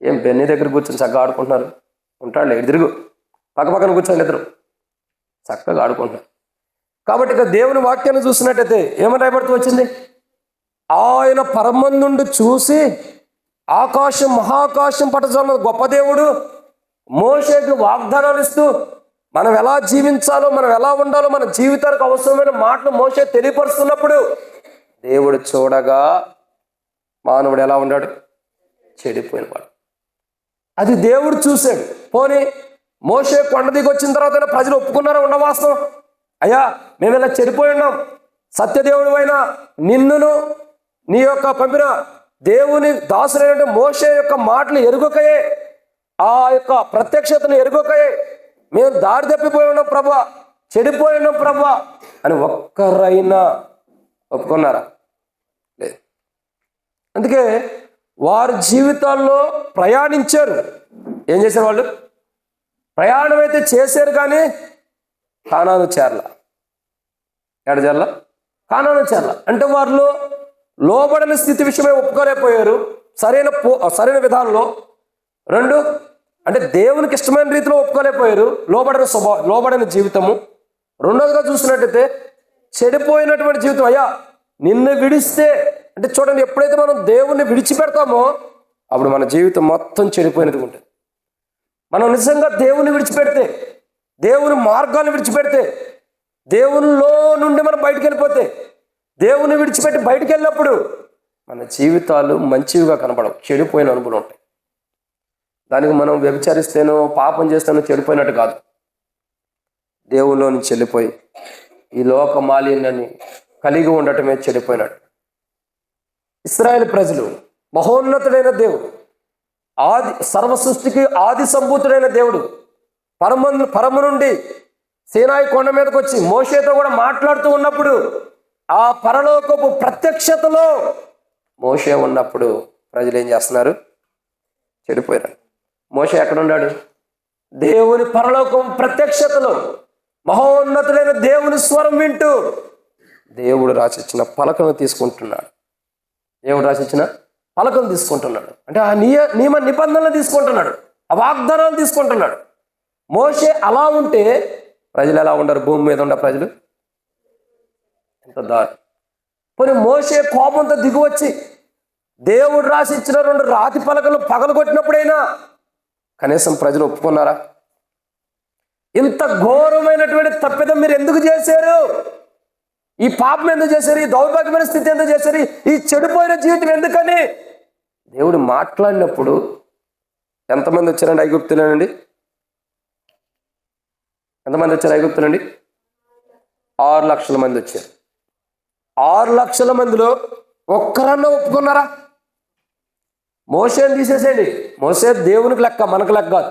ఏం బెన్నీ దగ్గర కూర్చొని చక్కగా ఆడుకుంటున్నారు? ఉంటాడులే, తిరుగు, పక్కపక్కన కూర్చొని ఇద్దరు చక్కగా ఆడుకుంటున్నారు. కాబట్టి ఇక దేవుని వాక్యాన్ని చూసినట్టయితే ఏమని రాయబడుతూ వచ్చింది? ఆయన పరమందుండి చూసి ఆకాశం మహాకాశం పట్టజాల గొప్ప దేవుడు మోషేకి వాగ్దానాలు ఇస్తూ మనం ఎలా జీవించాలో, మనం ఎలా ఉండాలో, మన జీవితానికి అవసరమైన మాటలు మోషే తెలియపరుస్తున్నప్పుడు దేవుడు చూడగా మానవుడు ఎలా ఉన్నాడు? చెడిపోయినవాడు. అది దేవుడు చూశాడు. పోనీ మోషే కొండ దిగి వచ్చిన తర్వాత ప్రజలు ఒప్పుకున్నారా? ఉన్న వాస్తవం, అయ్యా మేము ఇలా చెడిపోయి ఉన్నాం, సత్యదేవుడు అయినా నిన్నును నీ యొక్క పంపిన దేవుని దాసుడైన మోషే యొక్క మాటలు ఎరుగకయే, ఆ యొక్క ప్రత్యక్షతను ఎరుగకయే మేము దారి తప్పిపోయి ఉన్నాం ప్రభా, చెడిపోయి ఉన్నాం ప్రభా అని ఒక్కరైనా ఒప్పుకున్నారా? లేదు. అందుకే వారి జీవితాల్లో ప్రయాణించారు. ఏం చేశారు వాళ్ళు? ప్రయాణం అయితే చేశారు, కానీ కానాను చేరల. ఎక్కడ చేరల? కానాను చేరల. అంటే వారిలో లోబడిన స్థితి విషయమే ఒప్పుకోలేకపోయారు సరైన విధానంలో. రెండు, అంటే దేవునికి ఇష్టమైన రీతిలో ఒప్పుకోలేకపోయారు, లోబడిన జీవితము. రెండోదిగా చూసినట్టయితే చెడిపోయినటువంటి జీవితం. అయ్యా నిన్ను విడిస్తే, అంటే చూడండి, ఎప్పుడైతే మనం దేవుణ్ణి విడిచిపెడతామో అప్పుడు మన జీవితం మొత్తం చెడిపోయినది ఉంటుంది. మనం నిజంగా దేవుని విడిచిపెడితే, దేవుని మార్గాన్ని విడిచిపెడితే, దేవునిలో నుండి మనం బయటికి వెళ్ళిపోతే, దేవుని విడిచిపెట్టి బయటికి వెళ్ళినప్పుడు మన జీవితాలు మంచివిగా కనపడవు, చెడిపోయిన అనుభవం ఉంటాయి. దానికి మనం వ్యభిచరిస్తేనో పాపం చేస్తేనో చెడిపోయినట్టు కాదు. దేవునిలో నుంచి వెళ్ళిపోయి ఈ లోక మాలిన్యాన్ని కలిగి ఉండటమే చెడిపోయినట్టు. ఇశ్రాయేలు ప్రజలు మహోన్నతుడైన దేవుడు, ఆది సర్వ సృష్టికి ఆది సంభూతుడైన దేవుడు పరము నుండి సీనాయి కొండ మీదకి వచ్చి మోషేతో కూడా మాట్లాడుతూ ఉన్నప్పుడు ఆ పరలోకపు ప్రత్యక్షతలో మోషే ఉన్నప్పుడు ప్రజలు ఏం చేస్తున్నారు? చెడిపోయారు. మోషే ఎక్కడ ఉన్నాడు? దేవుని పరలోకం ప్రత్యక్షతలో మహోన్నతుడైన దేవుని స్వరం వింటూ దేవుడు రాసిచ్చిన పలకను తీసుకుంటున్నాడు. దేవుడు రాసిచ్చిన పలకను తీసుకుంటున్నాడు. అంటే ఆ నియమ నిబంధనలు తీసుకుంటున్నాడు, ఆ వాగ్దానాలు తీసుకుంటున్నాడు. మోషే అలా ఉంటే ప్రజలు ఎలా ఉండరు? భూమి మీద ఉన్న ప్రజలు ఎంత దారి. పోనీ మోషే కోపంతో దిగివచ్చి దేవుడు రాసిచ్చిన 2 రాతి పలకలు పగలగొట్టినప్పుడైనా కనీసం ప్రజలు ఒప్పుకున్నారా? ఇంత ఘోరమైనటువంటి తప్పిదం మీరు ఎందుకు చేశారు? ఈ పాపం ఎందుకు చేశారు? ఈ దౌర్భాగ్యమైన స్థితి ఎందుకు చేశారు? ఈ చెడిపోయిన జీవితం ఎందుకని దేవుడు మాట్లాడినప్పుడు ఎంతమంది వచ్చారండి ఐగుప్తులోనండి? ఎంతమంది వచ్చారు ఐగుప్తులండి? 6 లక్షల మంది వచ్చారు. 6 లక్షల మందిలో ఒక్కరన్నా ఒప్పుకున్నారా? మోషేని తీసేసేయండి. మోషే దేవునికి లెక్క, మనకు లెక్క కాదు.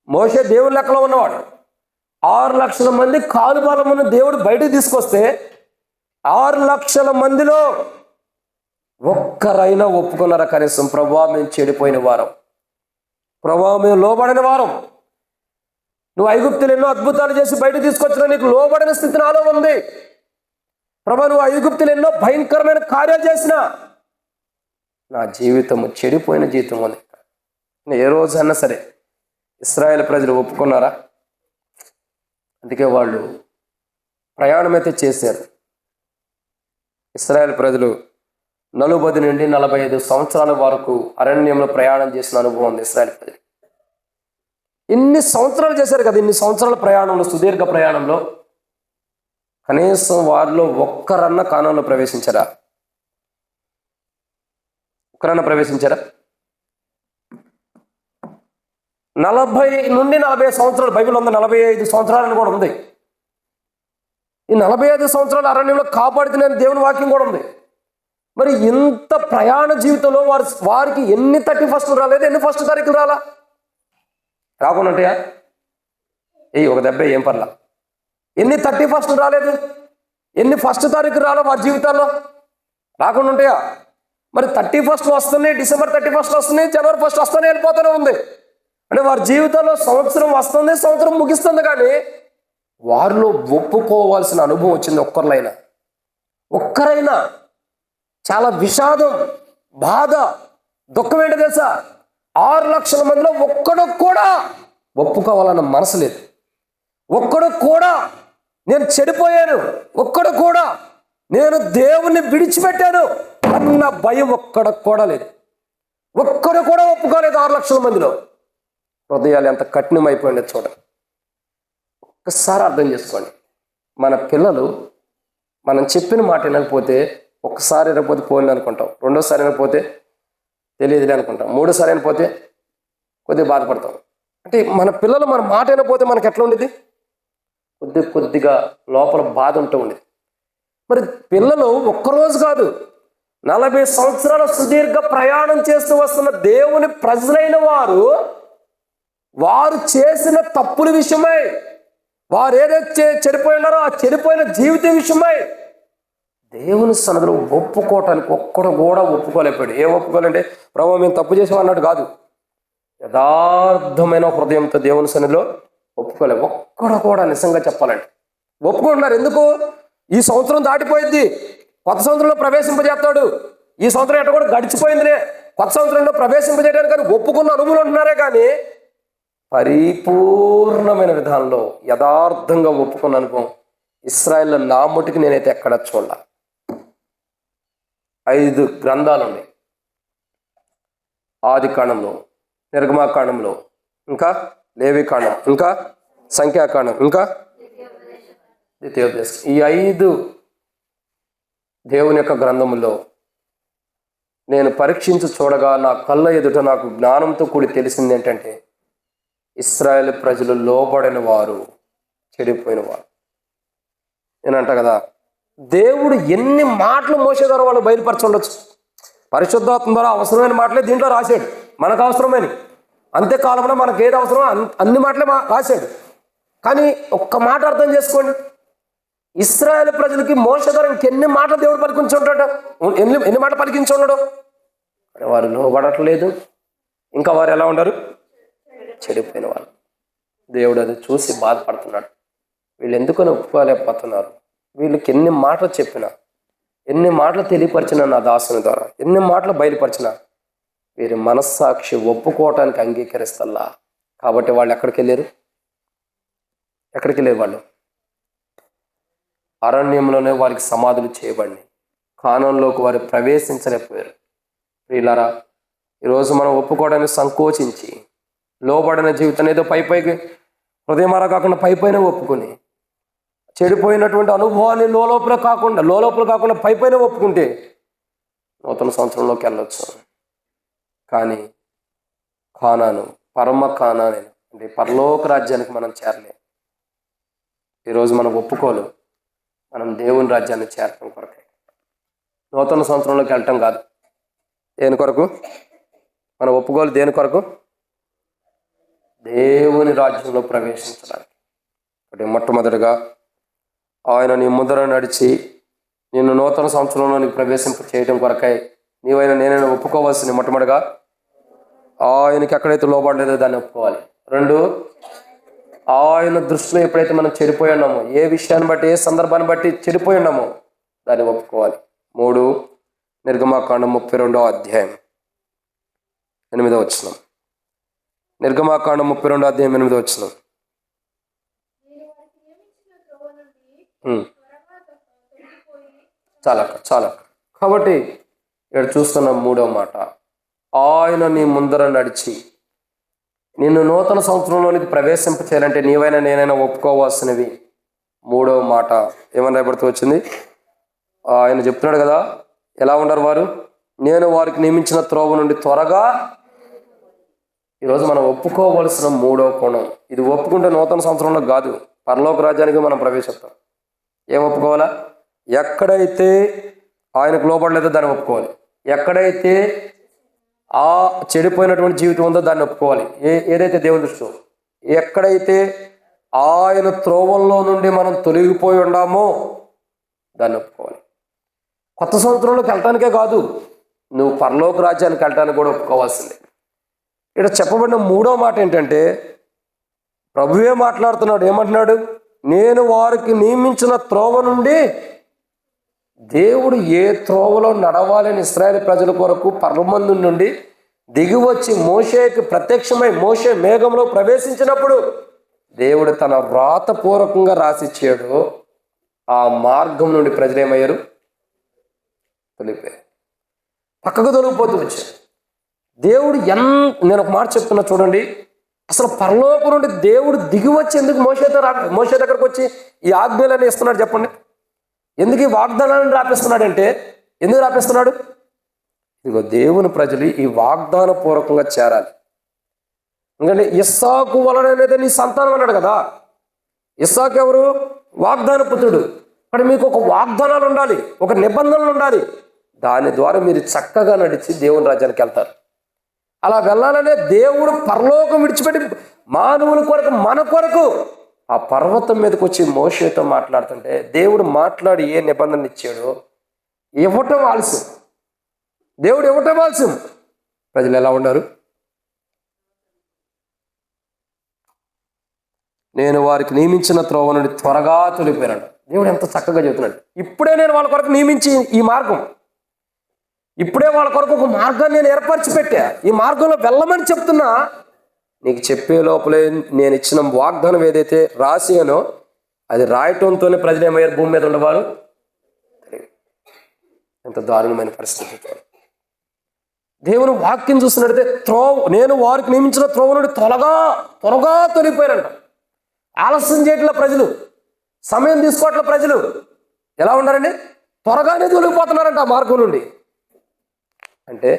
మోషే దేవుని లెక్కలో ఉన్నవాడు. 6 లక్షల మంది కాలు బలమును దేవుడు బయటకు తీసుకొస్తే 6 లక్షల మందిలో ఒక్కరైనా ఒప్పుకున్నారా? కనీసం ప్రభువా మేము చెడిపోయిన వారం, ప్రభువా మేము లోబడిన వారం, నువ్వు ఐగుప్తులు ఎన్నో అద్భుతాలు చేసి బయట తీసుకొచ్చినా నీకు లోబడిన స్థితి నాలో ఉంది ప్రభా, నువ్వు ఐగుప్తులు ఎన్నో భయంకరమైన కార్యాలు చేసినా నా జీవితము చెడిపోయిన జీవితం ఉంది. ఏ రోజన్నా సరే ఇశ్రాయేలు ప్రజలు ఒప్పుకున్నారా? అందుకే వాళ్ళు ప్రయాణం అయితే చేశారు. ఇశ్రాయేలు ప్రజలు 40 నుండి 45 సంవత్సరాల వరకు అరణ్యంలో ప్రయాణం చేసిన అనుభవం ఉంది ఇశ్రాయేలు ప్రజలు. ఇన్ని సంవత్సరాలు చేశారు కదా, ఇన్ని సంవత్సరాల ప్రయాణంలో, సుదీర్ఘ ప్రయాణంలో కనీసం వారిలో ఒక్కరన్నా కానానులో ప్రవేశించారా? ఒక్కరన్నా ప్రవేశించారా? 40 నుండి 40 సంవత్సరాలు బైబిల్ ఉంది, 45 సంవత్సరాలని కూడా ఉంది. ఈ 45 సంవత్సరాల అరణ్యంలో కాపాడుతున్న దేవుని వాక్యం కూడా ఉంది. మరి ఇంత ప్రయాణ జీవితంలో వారికి ఎన్ని 31st రాలేదు, ఎన్ని 1st తారీఖులు రాలా? రాకుండా ఉంటాయా? ఒక దెబ్బ ఏం పర్లా. ఎన్ని 31st రాలేదు, ఎన్ని 1st తారీఖు రాలా వారి జీవితాల్లో? రాకుండా ఉంటాయా? మరి 31st వస్తున్నాయి, డిసెంబర్ 31st వస్తున్నాయి, జనవరి 1st వస్తూనే వెళ్ళిపోతూనే ఉంది. అంటే వారి జీవితంలో సంవత్సరం వస్తుంది, సంవత్సరం ముగిస్తుంది, కానీ వారిలో ఒప్పుకోవాల్సిన అనుభవం వచ్చింది ఒక్కరైనా. చాలా విషాదం, బాధ, దుఃఖం ఏంటో తెలుసా? 6 లక్షల మందిలో ఒక్కడు కూడా ఒప్పుకోవాలన్న మనసు లేదు. ఒక్కడు కూడా నేను చెడిపోయాను, ఒక్కడు కూడా నేను దేవుణ్ణి విడిచిపెట్టాను అన్న భయం ఒక్కడు కూడా లేదు. ఒక్కడు కూడా ఒప్పుకోలేదు 6 లక్షల మందిలో. హృదయాలు ఎంత కఠినమైపోయింది చూడండి. ఒక్కసారి అర్థం చేసుకోండి. మన పిల్లలు మనం చెప్పిన మాట వినకపోతే, ఒక్కసారి వినకపోతే పోయింది అనుకుంటాం, రెండోసారి వినకపోతే తెలియదులే అనుకుంటాం, మూడోసారి వినకపోతే కొద్దిగా బాధపడతాం. అంటే మన పిల్లలు మన మాట వినకపోతే మనకి ఎట్లా ఉండేది? కొద్దిగా లోపల బాధ ఉంటూ ఉండేది. మరి పిల్లలు ఒక్కరోజు కాదు, 40 సంవత్సరాల సుదీర్ఘ ప్రయాణం చేస్తూ వస్తున్న దేవుని ప్రజలైన వారు చేసిన తప్పుల విషయమై, వారు ఏదైతే చెడిపోయి ఉన్నారో ఆ చెడిపోయిన జీవితం విషయమై దేవుని సన్నిధిలో ఒప్పుకోవటానికి ఒక్కడు కూడా ఒప్పుకోలేకపోయాడు. ఏం ఒప్పుకోవాలంటే, ప్రభు మేము తప్పు చేసాం అన్నట్టు కాదు, యథార్థమైన హృదయంతో దేవుని సన్నిధిలో ఒప్పుకోలేదు. ఒక్కడు కూడా నిజంగా చెప్పాలంటే ఒప్పుకుంటున్నారు. ఎందుకు? ఈ సంవత్సరం దాటిపోయింది, కొత్త సంవత్సరంలో ప్రవేశింపజేస్తాడు. ఈ సంవత్సరం ఎట్ట కూడా గడిచిపోయిందిలే, కొత్త సంవత్సరంలో ప్రవేశింపజేయడానికి కానీ ఒప్పుకున్న అనుభవం ఉంటున్నారే, కానీ పరిపూర్ణమైన విధానంలో యథార్థంగా ఒప్పుకున్న అనుభవం ఇశ్రాయేల్లో నా మటుకు నేనైతే ఎక్కడ చూడాల. 5 గ్రంథాలు ఉన్నాయి. ఆదికాండంలో, నిర్గమాకాండంలో, ఇంకా లేవికాండం, ఇంకా సంఖ్యాకాండం, ఇంకా ద్వితీయోపదేశం. ఈ 5 దేవుని యొక్క గ్రంథములో నేను పరీక్షించి చూడగా నా కళ్ళ ఎదుట నాకు జ్ఞానంతో కూడి తెలిసింది ఏంటంటే, ఇశ్రాయేలు ప్రజలు లోబడిన వారు, చెడిపోయిన వారు. నేనంట కదా, దేవుడు ఎన్ని మాటలు మోసే ద్వారా వాళ్ళు బయలుపరచుండొచ్చు. పరిశుద్ధాత్మ ద్వారా అవసరమైన మాటలే దీంట్లో రాశాడు, మనకు అవసరమైన. అంత్యకాలంలో మనకు ఏది అవసరమో అన్ని మాటలే రాశాడు. కానీ ఒక్క మాట అర్థం చేసుకోండి, ఇశ్రాయేలు ప్రజలకి మోసే ద్వారా ఇంకెన్ని మాటలు దేవుడు పలికించి ఉంటాడు, ఎన్ని మాటలు పలికించి ఉండడు. వారు లోబడట్లేదు, ఇంకా వారు ఎలా ఉండరు? చెడిపోయిన వాళ్ళు. దేవుడు అది చూసి బాధపడుతున్నాడు. వీళ్ళు ఎందుకని ఒప్పుకోలేకపోతున్నారు? వీళ్ళకి ఎన్ని మాటలు చెప్పినా, ఎన్ని మాటలు తెలియపరిచినా నా దాసుని ద్వారా, ఎన్ని మాటలు బయలుపరిచినా వీరి మనస్సాక్షి ఒప్పుకోవటానికి అంగీకరిస్తల్లా. కాబట్టి వాళ్ళు ఎక్కడికి వెళ్ళారు? వాళ్ళు అరణ్యంలోనే వారికి సమాధులు చేయబడినాయి. కానంలోకి వారు ప్రవేశించలేకపోయారు. ప్రియులారా, ఈరోజు మనం ఒప్పుకోవడానికి సంకోచించి లోబడిన జీవితం ఏదో పైకి హృదయమారా కాకుండా పైపైన ఒప్పుకొని, చెడిపోయినటువంటి అనుభవాన్ని లోలోపల కాకుండా పైపైన ఒప్పుకుంటే నూతన సంవత్సరంలోకి వెళ్ళొచ్చు. కానీ పరమ కానాను అంటే పరలోక రాజ్యానికి మనం చేరలేం. ఈరోజు మనం ఒప్పుకోలు, మనం దేవుని రాజ్యాన్ని చేరటం కొరకే. నూతన సంవత్సరంలోకి వెళ్ళటం కాదు. దేని కొరకు మనం ఒప్పుకోలు? దేని కొరకు? దేవుని రాజ్యంలో ప్రవేశించడానికి. అంటే మొట్టమొదటిగా ఆయన నీ ముందర నడిచి నిన్ను నూతన సంవత్సరంలో నీకు ప్రవేశింప చేయడం కొరకై నీవైనా నేనైనా ఒప్పుకోవాల్సింది మొట్టమొదటిగా ఆయనకి ఎక్కడైతే లోబడలేదో దాన్ని ఒప్పుకోవాలి. 2, ఆయన దృష్టిలో ఎప్పుడైతే మనం చెడిపోయి ఉన్నామో, ఏ విషయాన్ని బట్టి, ఏ సందర్భాన్ని బట్టి చెడిపోయి ఉన్నామో దాన్ని ఒప్పుకోవాలి. 3 నిర్గమాకాండం 32వ అధ్యాయం 8వ వచనం. నిర్గమాకాండం 32వ అధ్యాయం 8వ వచనం. చాలా కాబట్టి ఇక్కడ చూస్తున్న 3వ మాట, ఆయన నీ ముందర నడిచి నిన్ను నూతన సంవత్సరంలోనికి ప్రవేశింప చేయాలంటే నీవైనా నేనైనా ఒప్పుకోవాల్సినవి. 3వ మాట ఏమని రాయబడుతూ వచ్చింది? ఆయన చెప్తున్నాడు కదా, ఎలా ఉండరు వారు? నేను వారికి నియమించిన త్రోవ నుండి త్వరగా. ఈరోజు మనం ఒప్పుకోవలసిన 3వ కోణం ఇది. ఒప్పుకుంటే నూతన సంవత్సరంలో కాదు, పరలోక రాజ్యానికి మనం ప్రవేశిస్తాం. ఏం ఒప్పుకోవాలా? ఎక్కడైతే ఆయనకు లోబడలేదో దాన్ని ఒప్పుకోవాలి. ఎక్కడైతే ఆ చెడిపోయినటువంటి జీవితం ఉందో దాన్ని ఒప్పుకోవాలి. ఏదైతే దేవుని దృష్టిలో, ఎక్కడైతే ఆయన త్రోవల్లో నుండి మనం తొలగిపోయి ఉన్నామో దాన్ని ఒప్పుకోవాలి. కొత్త సంవత్సరంలోకి వెళ్ళటానికే కాదు, నువ్వు పరలోక రాజ్యానికి వెళ్ళటానికి కూడా ఒప్పుకోవాల్సిందే. ఇక్కడ చెప్పబడిన మూడో మాట ఏంటంటే, ప్రభువే మాట్లాడుతున్నాడు. ఏమంటున్నాడు? నేను వారికి నియమించిన త్రోవ నుండి, దేవుడు ఏ త్రోవలో నడవాలని ఇశ్రాయేలు ప్రజల కొరకు పరమందు నుండి దిగి వచ్చి మోషేకి ప్రత్యక్షమై మోషే మేఘంలో ప్రవేశించినప్పుడు దేవుడు తన వ్రాతపూర్వకంగా రాసిచ్చాడు. ఆ మార్గం నుండి ప్రజలు ఏమయ్యారు? తొలిపోయారు, పక్కకు తొలగిపోతూ వచ్చారు. దేవుడు నేను ఒక మాట చెప్తున్నా చూడండి. అసలు పరలోకం నుండి దేవుడు దిగి వచ్చి ఎందుకు మోషే దగ్గరకు వచ్చి ఈ ఆజ్ఞలని ఇస్తున్నాడు చెప్పండి? ఎందుకు ఈ వాగ్దానాన్ని రాపిస్తున్నాడంటే, ఎందుకు రాపిస్తున్నాడు? ఇదిగో దేవుని ప్రజలు ఈ వాగ్దాన పూర్వకంగా చేరాలి. ఎందుకంటే ఇస్సాకు వలన అనేది నీ సంతానం అన్నాడు కదా. ఇస్సాకు ఎవరు? వాగ్దాన పుత్రుడు. అక్కడ మీకు ఒక వాగ్దానాలు ఉండాలి, ఒక నిబంధనలు ఉండాలి. దాని ద్వారా మీరు చక్కగా నడిచి దేవుని రాజ్యానికి వెళ్తారు. అలా వెళ్ళాలనే దేవుడు పరలోకం విడిచిపెట్టి మానవుల కొరకు, మన కొరకు ఆ పర్వతం మీదకి వచ్చి మోషేతో మాట్లాడుతుంటే, దేవుడు మాట్లాడి ఏ నిబంధన ఇచ్చాడో ఇవ్వటం ఆలస్యం. దేవుడు ఇవ్వటం ఆలస్యం. ప్రజలు ఎలా ఉన్నారు? నేను వారికి నియమించిన త్రోవ నుండి త్వరగా తొలిపోయాడు. దేవుడు ఎంత చక్కగా చెబుతున్నాడు. ఇప్పుడే నేను వాళ్ళ కొరకు నియమించి ఈ మార్గం, ఇప్పుడే వాళ్ళ కొరకు ఒక మార్గాన్ని నేను ఏర్పరిచి పెట్టా. ఈ మార్గంలో వెళ్ళమని చెప్తున్నా. నీకు చెప్పే లోపలే నేను ఇచ్చిన వాగ్దానం ఏదైతే రాసానో అది రాయటంతోనే ప్రజలు ఏమయ్యారు? భూమి మీద ఉండవారు. ఎంత దారుణమైన పరిస్థితి. దేవుని వాక్యం చూస్తున్నట్టయితే నేను వారికి నియమించిన త్రోవ నుండి త్వరగా తొలిపోయారంట. ఆలస్యం చేయట్ల ప్రజలు, సమయం తీసుకోవట్ల ప్రజలు. ఎలా ఉన్నారండి? త్వరగానే తొలగిపోతున్నారంట ఆ మార్గం నుండి. అంటే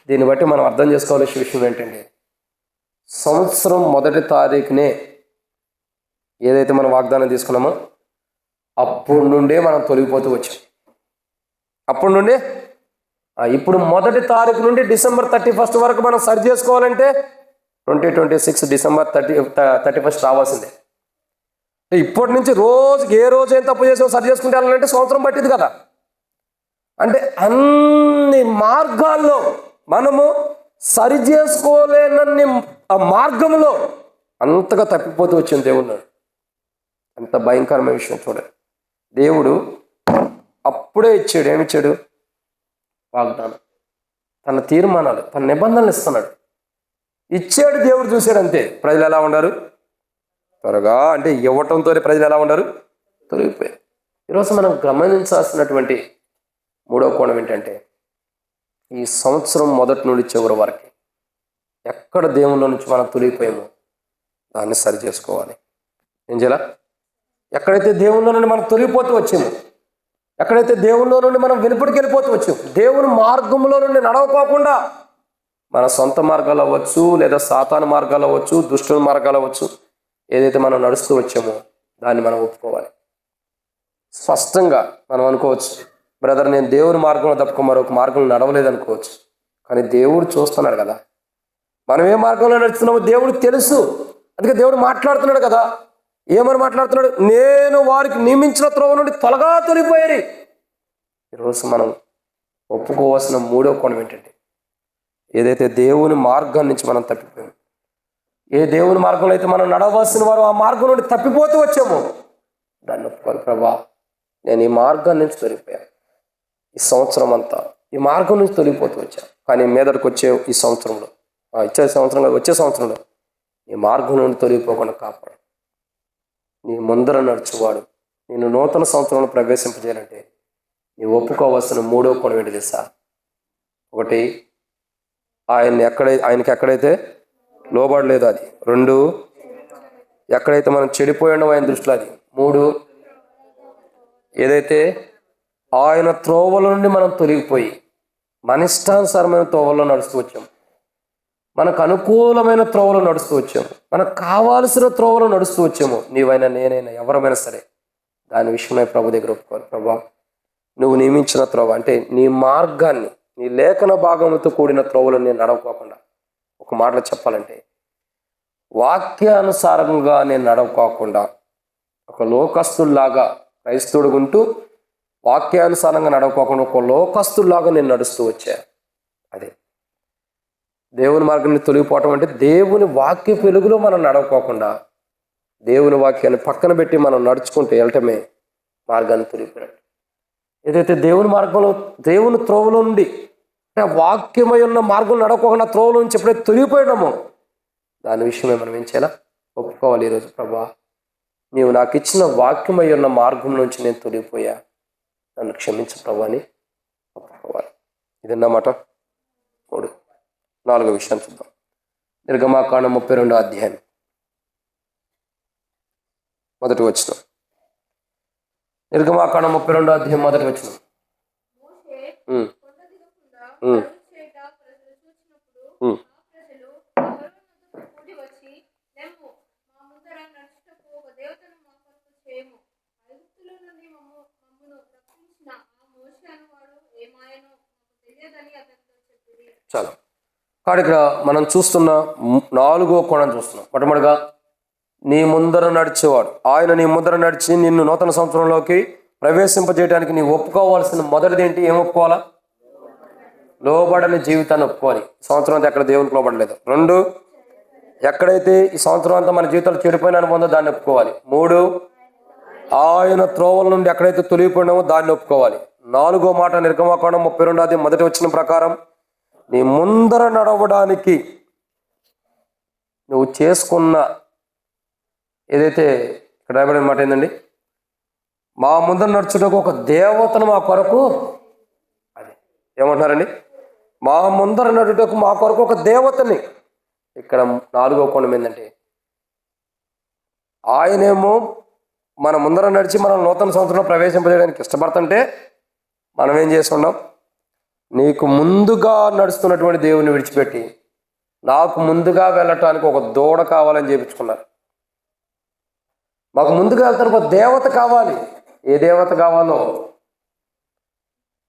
దీన్ని బట్టి మనం అర్థం చేసుకోవాల్సిన విషయం ఏంటంటే, సంవత్సరం 1వ తారీఖునే ఏదైతే మనం వాగ్దానం తీసుకున్నామో అప్పటి నుండే మనం తొలగిపోతూ వచ్చాం. అప్పటి నుండి ఇప్పుడు 1వ తారీఖు నుండి డిసెంబర్ 31 వరకు మనం సరి చేసుకోవాలంటే 2026 డిసెంబర్ 31 రావాల్సిందే. ఇప్పటి నుంచి రోజుకి ఏ రోజు ఏం తప్పు చేసామో సరి చేసుకుంటే వెళ్ళాలంటే సంవత్సరం పట్టింది కదా. అంటే అన్ని మార్గాల్లో మనము సరి చేసుకోలేనన్ని ఆ మార్గంలో అంతగా తప్పిపోతూ వచ్చింది దేవుడు. అంత భయంకరమైన విషయం చూడండి. దేవుడు అప్పుడే ఇచ్చాడు. ఏమిచ్చాడు? వాగ్దానం, తన తీర్మానాలు, తన నిబంధనలు ఇస్తున్నాడు. ఇచ్చాడు, దేవుడు చూశాడు, అంతే. ప్రజలు ఎలా ఉన్నారు? త్వరగా, అంటే ఇవ్వటంతోనే ప్రజలు ఎలా ఉన్నారు? తొలగిపోయారు. ఈరోజు మనం గమనించాల్సినటువంటి మూడో కోణం ఏంటంటే, ఈ సంవత్సరం మొదటి నుండి చివరి వరకు ఎక్కడ దేవుళ్ళ నుంచి మనం తొలగిపోయామో దాన్ని సరి చేసుకోవాలి. ఏం చేయాలి? ఎక్కడైతే దేవుళ్ళ నుండి మనం తొలగిపోతూ వచ్చామో, ఎక్కడైతే దేవుళ్ళ నుండి మనం వెలుపడికి వెళ్ళిపోతూ వచ్చాము, దేవుని మార్గంలో నుండి నడవకోకుండా మన సొంత మార్గాలు అవ్వచ్చు, లేదా సాతాను మార్గాలు అవ్వచ్చు, దుష్టుల మార్గాలు అవ్వచ్చు, ఏదైతే మనం నడుస్తూ వచ్చామో దాన్ని మనం ఒప్పుకోవాలి. స్పష్టంగా మనం అనుకోవచ్చు, బ్రదర్ నేను దేవుని మార్గంలో తప్పక మరొక మార్గంలో నడవలేదు అనుకోవచ్చు. కానీ దేవుడు చూస్తున్నాడు కదా, మనం ఏ మార్గంలో నడుస్తున్నామో దేవుడు తెలుసు. అందుకే దేవుడు మాట్లాడుతున్నాడు కదా. ఏమని మాట్లాడుతున్నాడు? నేను వారికి నియమించిన త్రోవ నుండి త్వరగా తొలిపోయారు. ఈరోజు మనం ఒప్పుకోవాల్సిన మూడో కోణం ఏంటంటే, ఏదైతే దేవుని మార్గం నుంచి మనం తప్పిపోయాము, ఏ దేవుని మార్గంలో అయితే మనం నడవలసిన వారు ఆ మార్గం నుండి తప్పిపోతూ వచ్చాము, దాన్ని ఒప్పుకోవాలి. ప్రభా, నేను ఈ మార్గం నుంచి తొలిపోయాను. ఈ సంవత్సరం అంతా ఈ మార్గం నుంచి తొలిగిపోతూ వచ్చాను. కానీ మీదటికి వచ్చే ఈ సంవత్సరంలో, వచ్చే సంవత్సరంలో నీ మార్గం నుండి తొలగిపోకుండా కాపాడు. నీ ముందర నడుచువాడు నేను నూతన సంవత్సరంలో ప్రవేశింపజేయాలంటే నీ ఒప్పుకోవాల్సిన మూడో కోణం ఏంటి తెలుసా? ఒకటి, ఆయనకి ఎక్కడైతే లోబడలేదు అది. 2, ఎక్కడైతే మనం చెడిపోయి ఉన్నామో ఆయన దృష్టిలో అది. 3, ఏదైతే ఆయన త్రోవల నుండి మనం తొలగిపోయి మన ఇష్టానుసారమైన త్రోవల్లో నడుస్తూ వచ్చాము, మనకు అనుకూలమైన త్రోవలో నడుస్తూ వచ్చాము, మనకు కావాల్సిన త్రోవలో నడుస్తూ వచ్చాము, నీవైనా నేనైనా ఎవరమైనా సరే దాని విషయమై ప్రభు దగ్గర ఒప్పుకోవాలి. ప్రభా, నువ్వు నియమించిన త్రోవ అంటే నీ మార్గాన్ని, నీ లేఖన భాగంతో కూడిన త్రోవలను నేను నడవకోకుండా, ఒక మాటలో చెప్పాలంటే వాక్యానుసారంగా నేను నడవకోకుండా ఒక లోకస్తుల్లాగా క్రైస్తవుడు ఉంటూ వాక్యానుసారంగా నడవకోకుండా ఒక లోకస్తుల్లాగా నేను నడుస్తూ వచ్చా. అదే దేవుని మార్గాన్ని తొలగిపోవటం అంటే దేవుని వాక్య వెలుగులో మనం నడవకోకుండా దేవుని వాక్యాన్ని పక్కన పెట్టి మనం నడుచుకుంటూ వెళ్ళటమే మార్గాన్ని తొలగిపోయినట్టు. ఏదైతే దేవుని మార్గంలో, దేవుని త్రోవలో నుండి అంటే వాక్యమై ఉన్న మార్గం నడవకోకుండా త్రోవలో నుంచి ఎప్పుడైతే తొలగిపోయినామో దాని విషయమే మనం ఏం చేయాలా? ఒప్పుకోవాలి. ఈరోజు ప్రభా, నీవు నాకు ఇచ్చిన వాక్యమై ఉన్న మార్గం నుంచి నేను తొలగిపోయా, నన్ను క్షమించు ప్రభా అని ఒప్పుకోవాలి. ఇదన్నమాట. 4వ విషయాన్ని చూద్దాం. నిర్గమాకాండం 32వ అధ్యాయం 1వ వచనం. నిర్గమాకాండం 32వ అధ్యాయం 1వ వచనం. చాలా కాబట్టి ఇక్కడ మనం చూస్తున్న 4వ కోణం చూస్తున్నాం. మొట్టమొదటిగా నీ ముందర నడిచేవాడు, ఆయన నీ ముందర నడిచి నిన్ను నూతన సంవత్సరంలోకి ప్రవేశింపజేయడానికి నీవు ఒప్పుకోవాల్సిన మొదటిది ఏంటి? ఏం ఒప్పుకోవాలా? లోబడని జీవితాన్ని ఒప్పుకోవాలి. సంవత్సరం అంతా ఎక్కడ దేవునికి లోబడలేదు. 2, ఎక్కడైతే ఈ సంవత్సరం అంతా మన జీవితాలు చెడిపోయిన అనుబంధో దాన్ని ఒప్పుకోవాలి. 3, ఆయన త్రోవల నుండి ఎక్కడైతే తొలిగిపోయినామో దాన్ని ఒప్పుకోవాలి. 4వ మాట నిర్గమాకాండం 32వ అధ్యాయం 1వ వచనం ప్రకారం నీ ముందర నడవడానికి నువ్వు చేసుకున్న ఏదైతే ఇక్కడ రాయబడిన మాట ఏందండి? మా ముందర నడుచుటకు ఒక దేవతను మా కొరకు, అది ఏమంటున్నారండి? మా ముందర నడుటకు మా కొరకు ఒక దేవతని. ఇక్కడ 4వ కోణం ఏంటంటే ఆయనేమో మన ముందర నడిచి మనం నూతన సంవత్సరంలో ప్రవేశింపజేయడానికి ఇష్టపడుతుంటే మనం ఏం చేస్తున్నాం? నీకు ముందుగా నడుస్తున్నటువంటి దేవుని విడిచిపెట్టి నాకు ముందుగా వెళ్ళటానికి ఒక దూడ కావాలని చేయించుకున్నారు. మాకు ముందుగా వెళ్తానికి ఒక దేవత కావాలి. ఏ దేవత కావాలో?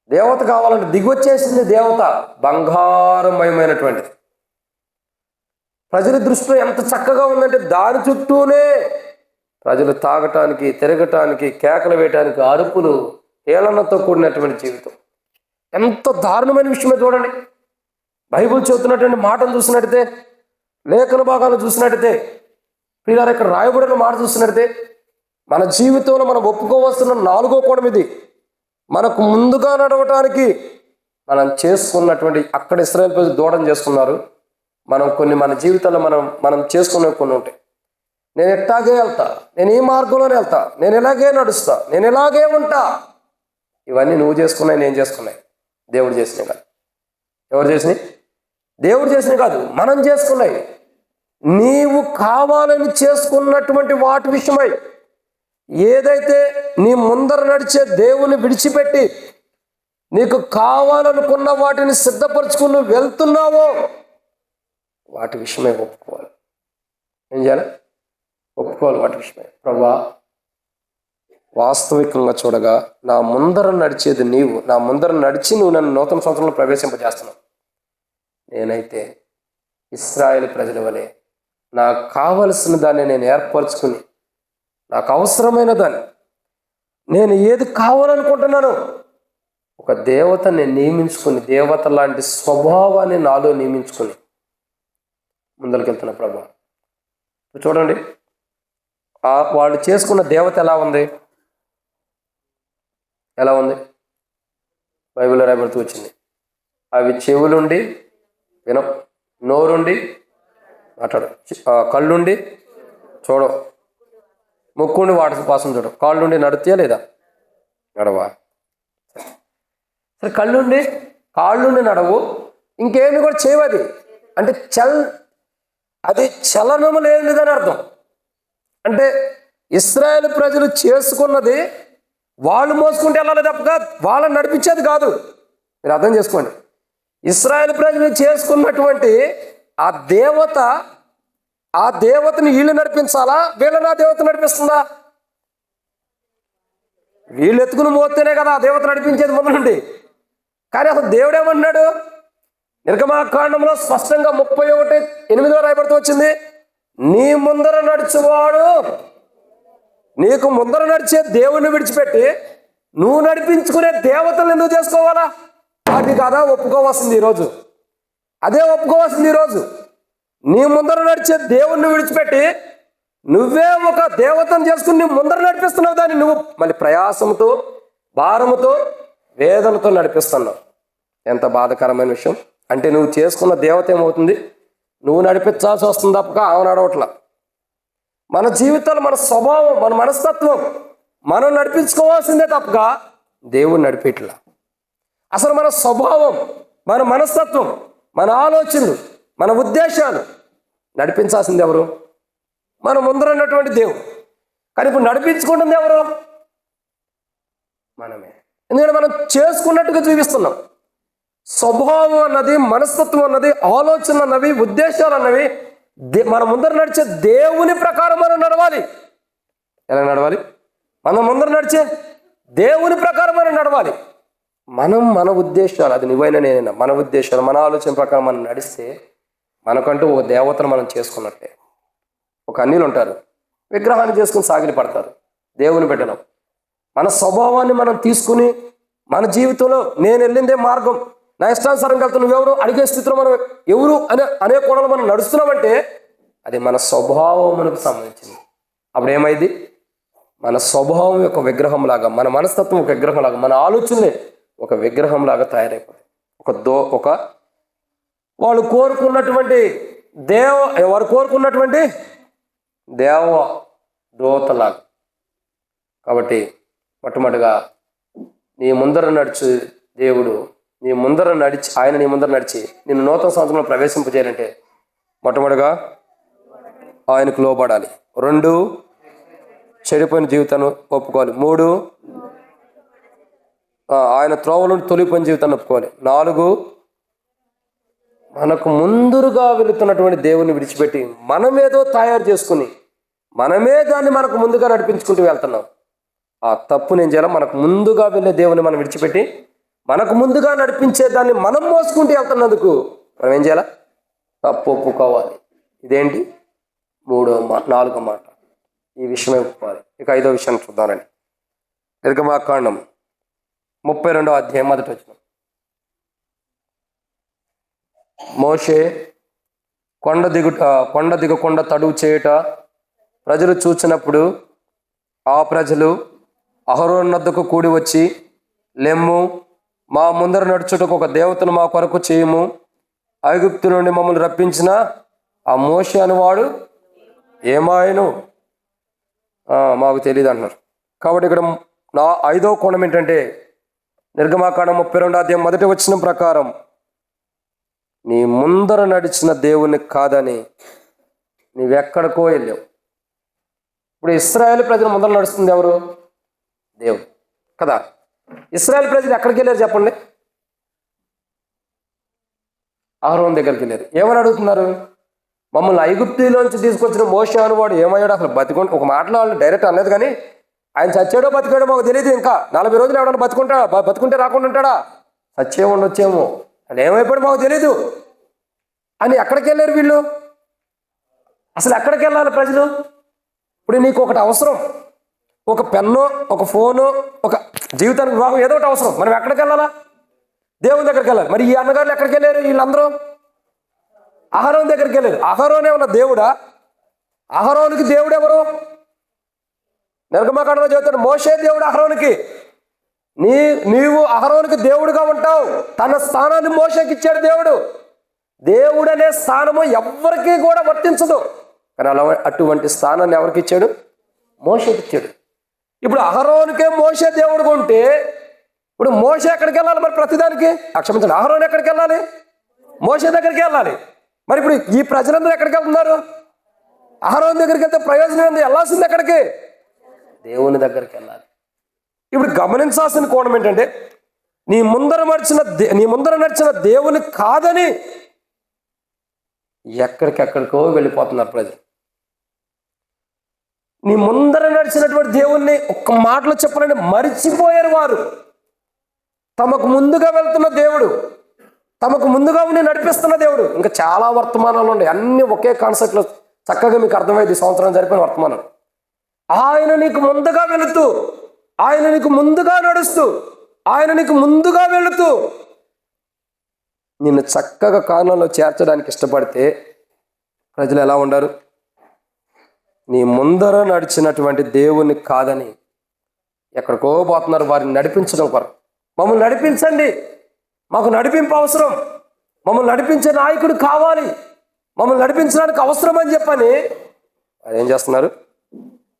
దేవత కావాలంటే దిగొచ్చేసింది దేవత, బంగారమయమైనటువంటిది. ప్రజల దృష్టిలో ఎంత చక్కగా ఉందంటే దాని చుట్టూనే ప్రజలు తాగటానికి, తిరగటానికి, కేకలు వేయటానికి, అరుపులు, ఏళనతో కూడినటువంటి జీవితం. ఎంత దారుణమైన విషయమే చూడండి. బైబిల్ చదువుతున్నటువంటి మాటలు చూసినట్టయితే, లేఖన భాగాలు చూసినట్టయితే, పిల్లలు ఇక్కడ రాయబడిన మాట చూసినట్టయితే మన జీవితంలో మనం ఒప్పుకోవాల్సిన 4వ కోణం ఇది. మనకు ముందుగా నడవటానికి మనం చేసుకున్నటువంటి, అక్కడ ఇశ్రాయేలు ప్రజలు దూడం చేసుకున్నారు. మనం కొన్ని మన జీవితాల్లో మనం చేసుకునే కొన్ని ఉంటాయి. నేను ఎట్టాగే వెళ్తా, నేను ఈ మార్గంలోనే వెళ్తా, నేను ఇలాగే నడుస్తా, నేను ఇలాగే ఉంటా. ఇవన్నీ నువ్వు చేసుకున్నాయి, నేను చేసుకున్నాయి. దేవుడు చేసినాయి కాదు. ఎవరు చేసినాయి? దేవుడు చేసినాయి కాదు, మనం చేసుకున్నాయి. నీవు కావాలని చేసుకున్నటువంటి వాటి విషయమై ఏదైతే నీ ముందర నడిచే దేవుని విడిచిపెట్టి నీకు కావాలనుకున్న వాటిని సిద్ధపరచుకుని వెళ్తున్నావో వాటి విషయమై ఒప్పుకోవాలి. ఏం చేయాలి? ఒప్పుకోవాలి వాటి విషయమై. ప్రభా, వాస్తవికంగా చూడగా నా ముందర నడిచేది నీవు, నా ముందర నడిచి నువ్వు నన్ను నూతన సంవత్సరంలో ప్రవేశింపజేస్తున్నావు. నేనైతే ఇశ్రాయేలు ప్రజల వలె నాకు కావలసిన దాన్ని నేను ఏర్పరచుకుని, నాకు అవసరమైన దాన్ని, నేను ఏది కావాలనుకుంటున్నానో ఒక దేవతని నేను నియమించుకుని, దేవత లాంటి స్వభావాన్ని నాలో నియమించుకుని ముందరికెళ్తున్నా ప్రభా. చూడండి, వాళ్ళు చేసుకున్న దేవత ఎలా ఉంది? ఎలా ఉంది? బైబిల్లో రాయబడుతూ వచ్చింది. అవి చెవులుండి నోరుండి మాట్లాడు, కళ్ళుండి చూడవు, ముక్కుండి వాటి కోసం చూడవు, కాళ్ళుండి నడుతాయా లేదా? నడవా. సరే, కాళ్ళుండి నడవు, ఇంకేమి కూడా చేయవది అంటే అది చలనము లేనిదని అర్థం. అంటే ఇశ్రాయేలు ప్రజలు చేసుకున్నది వాళ్ళు మోసుకుంటే వెళ్ళాలి తప్పగా వాళ్ళని నడిపించేది కాదు. మీరు అర్థం చేసుకోండి. ఇశ్రాయేలు ప్రజలు చేసుకున్నటువంటి ఆ దేవతని వీళ్ళు నడిపించాలా? వీళ్ళని ఆ దేవత నడిపిస్తుందా? వీళ్ళు ఎత్తుకుని మోస్తేనే కదా ఆ దేవత నడిపించేది ముందు నుండి. కానీ అసలు దేవుడు ఏమంటున్నాడు? నిర్గమాకాండంలో స్పష్టంగా 31:8 రాయబడుతూ వచ్చింది, నీ ముందర నడిచేవాడు, నీకు ముందర నడిచే దేవుణ్ణి విడిచిపెట్టి నువ్వు నడిపించుకునే దేవతలు ఎందుకు చేసుకోవాలా? అది కదా ఒప్పుకోవాల్సింది ఈరోజు. అదే ఒప్పుకోవాల్సింది ఈరోజు. నీ ముందర నడిచే దేవుణ్ణి విడిచిపెట్టి నువ్వే ఒక దేవతను చేసుకుని నీ ముందర నడిపిస్తున్నావు. దాన్ని నువ్వు మళ్ళీ ప్రయాసంతో, భారముతో, వేదనతో నడిపిస్తున్నావు. ఎంత బాధాకరమైన విషయం. అంటే నువ్వు చేసుకున్న దేవత ఏమవుతుంది? నువ్వు నడిపించాల్సి వస్తుంది తప్పక ఆమె నడవట్లా. మన జీవితాలు, మన స్వభావం, మన మనస్తత్వం మనం నడిపించుకోవాల్సిందే తప్పక దేవుడు నడిపేట్లా. అసలు మన స్వభావం, మన మనస్తత్వం, మన ఆలోచనలు, మన ఉద్దేశాలు నడిపించాల్సింది ఎవరు? మన ముందర ఉన్నటువంటి దేవుడు. కానీ ఇప్పుడు నడిపించుకుంటుంది ఎవరు? మనమే. ఎందుకంటే మనం చేసుకున్నట్టుగా జీవిస్తున్నాం. స్వభావం అన్నది, మనస్తత్వం అన్నది, ఆలోచన అన్నవి, ఉద్దేశాలు అన్నవి మన ముందర నడిచే దేవుని ప్రకారం మనం నడవాలి. ఎలా నడవాలి? మన ముందర నడిచే దేవుని ప్రకారం మనం నడవాలి. మనం మన ఉద్దేశాలు, అది నువ్వైనా నేనైనా, మన ఉద్దేశాలు, మన ఆలోచన ప్రకారం మనం నడిస్తే మనకంటూ ఒక దేవతను మనం చేసుకున్నట్టే. ఒక అన్యులు ఉంటారు, విగ్రహాన్ని చేసుకుని సాగిలి పడతారు. దేవుని పెట్టడం మన స్వభావాన్ని మనం తీసుకుని మన జీవితంలో నేను వెళ్ళిందే మార్గం, నా ఇష్టానుసారం వెళ్తాను, నువ్వెవరు అడిగే స్థితిలో మనం ఎవరు అనే కోణంలో మనం నడుస్తున్నామంటే అది మన స్వభావమునకు సంబంధించింది. అప్పుడు ఏమైంది? మన స్వభావం ఒక విగ్రహం లాగా, మన మనస్తత్వం ఒక విగ్రహం లాగా, మన ఆలోచనలే ఒక విగ్రహం లాగా తయారైపోతాయి. ఒక వాళ్ళు కోరుకున్నటువంటి వారు కోరుకున్నటువంటి దేవ దోతలాగా. కాబట్టి మొట్టమొదటిగా నీ ముందర నడిచి దేవుడు ఆయన నీ ముందర నడిచి నిన్ను నూతన సంవత్సరంలో ప్రవేశింపజేయాలంటే మొట్టమొదటిగా ఆయనకు లోబడాలి. 2, చెడిపోయిన జీవితాన్ని ఒప్పుకోవాలి. 3, ఆయన త్రోవలో తొలిపోయిన జీవితాన్ని ఒప్పుకోవాలి. 4, మనకు ముందుగా వెళుతున్నటువంటి దేవుని విడిచిపెట్టి మనమేదో తయారు చేసుకుని మనమే దాన్ని మనకు ముందుగా నడిపించుకుంటూ వెళ్తున్నాం. ఆ తప్పు నేను చేయాలి. మనకు ముందుగా వెళ్ళే దేవుని మనం విడిచిపెట్టి మనకు ముందుగా నడిపించే దాన్ని మనం మోసుకుంటూ వెళ్తున్నందుకు మనం ఏం చేయాలి? తప్పు ఒప్పుకోవాలి. ఇదేంటి? 4వ మాట. ఈ విషయమే ఒప్పుకోవాలి. ఇక 5వ విషయాన్ని చూద్దామండి. నిర్గమాకాండం 32వ అధ్యాయం 1వ వచనం. మోషే కొండ దిగకుండా తడువు చేయుట ప్రజలు చూచినప్పుడు ఆ ప్రజలు అహరోను వద్దకు కూడి వచ్చి, లెమ్ము, మా ముందర నడుచుటకు ఒక దేవతను మా కొరకు చేయము, ఐగుప్తు నుండి మమ్మల్ని రప్పించిన ఆ మోషే అనువాడు ఏమాయను మాకు తెలియదు అంటున్నారు. కాబట్టి ఇక్కడ 5వ కోణం ఏంటంటే, నిర్గమాకాండం 32వ అధ్యాయం 1వ వచనం ప్రకారం నీ ముందర నడిచిన దేవుని కాదని నీవెక్కడికో వెళ్ళావు. ఇప్పుడు ఇశ్రాయేలు ప్రజల ముందర నడుస్తుంది ఎవరు? దేవుడు కదా. ఇశ్రాయేలు ప్రజలు ఎక్కడికి వెళ్ళారు చెప్పండి? అహరోను దగ్గరికి వెళ్ళారు. ఏమని అడుగుతున్నారు? మమ్మల్ని ఐగుప్తులోంచి తీసుకొచ్చిన మోషే అనువాడు ఏమయ్యాడు? అసలు బతికొంటే ఒక మాటలో వాళ్ళు డైరెక్ట్ అనలేదు, కానీ ఆయన చచ్చాడో బతికాడో మాకు తెలియదు. ఇంకా 40 రోజులు ఎవడన్నా బతుకుంటే రాకుండా ఉంటాడా? చచ్చే ఉండొచ్చేమో, అది ఏమైపోయాడు మాకు తెలీదు అని ఎక్కడికి వెళ్ళారు వీళ్ళు? అసలు ఎక్కడికి వెళ్ళాలి ప్రజలు? ఇప్పుడు నీకు ఒకటి అవసరం, ఒక పెన్ను, ఒక ఫోను, ఒక జీవితానికి వివాహం, ఏదో ఒకటి అవసరం. మనం ఎక్కడికి వెళ్ళాలా? దేవుని దగ్గరికి వెళ్ళాలి. మరి ఈ అన్నగారులు ఎక్కడికి వెళ్ళారు? వీళ్ళందరూ అహరోను దగ్గరికి వెళ్ళారు. అహరోనే ఉన్న దేవుడా? అహరోనుకి దేవుడు ఎవరు? నిర్గమాకాండంలో చెబుతాడు, మోషే దేవుడు అహరోనుకి. నీవు అహరోనుకి దేవుడుగా ఉంటావు. తన స్థానాన్ని మోషేకి ఇచ్చాడు దేవుడు. దేవుడు అనే స్థానము ఎవరికి కూడా వర్తించదు, కానీ అటువంటి స్థానాన్ని ఎవరికి ఇచ్చాడు? మోషేకి ఇచ్చాడు. ఇప్పుడు అహరోనుకే మోషే దేవుడుగా ఉంటే ఇప్పుడు మోషే ఎక్కడికి వెళ్ళాలి? మరి ప్రతిదానికి క్షమించండి, అహరోను ఎక్కడికి వెళ్ళాలి? మోషే దగ్గరికి వెళ్ళాలి. మరి ఇప్పుడు ఈ ప్రజలందరూ ఎక్కడికి వెళ్తున్నారు? అహరోను దగ్గరికి వెళ్తే ప్రయోజనం ఏంది? వెళ్ళాల్సింది ఎక్కడికి? దేవుని దగ్గరికి వెళ్ళాలి. ఇప్పుడు గమనించాల్సిన కోణం ఏంటంటే, నీ ముందర నడిచిన దేవుని కాదని ఎక్కడికెక్కడికో వెళ్ళిపోతున్నారు ప్రజలు. నీ ముందర నడిచినటువంటి దేవుణ్ణి ఒక్క మాటలో చెప్పాలంటే మరిచిపోయారు వారు. తమకు ముందుగా వెళ్తున్న దేవుడు, తమకు ముందుగా ఉండి నడిపిస్తున్న దేవుడు. ఇంకా చాలా వర్తమానాలు ఉన్నాయి, అన్ని ఒకే కాన్సెప్ట్లో చక్కగా మీకు అర్థమైంది. సంవత్సరం జరిపిన వర్తమానం. ఆయన నీకు ముందుగా వెళుతూ, ఆయన నీకు ముందుగా నడుస్తూ, ఆయన నీకు ముందుగా వెళుతూ నిన్ను చక్కగా కాలంలో చేర్చడానికి ఇష్టపడితే ప్రజలు ఎలా ఉండరు? నీ ముందర నడిచినటువంటి దేవుని కాదని ఎక్కడికో పోతున్నారు. వారిని నడిపించడం కొరకు మమ్మల్ని నడిపించండి, మాకు నడిపింపు అవసరం, మమ్మల్ని నడిపించే నాయకుడు కావాలి, మమ్మల్ని నడిపించడానికి అవసరం అని చెప్పని అదేం చేస్తున్నారు?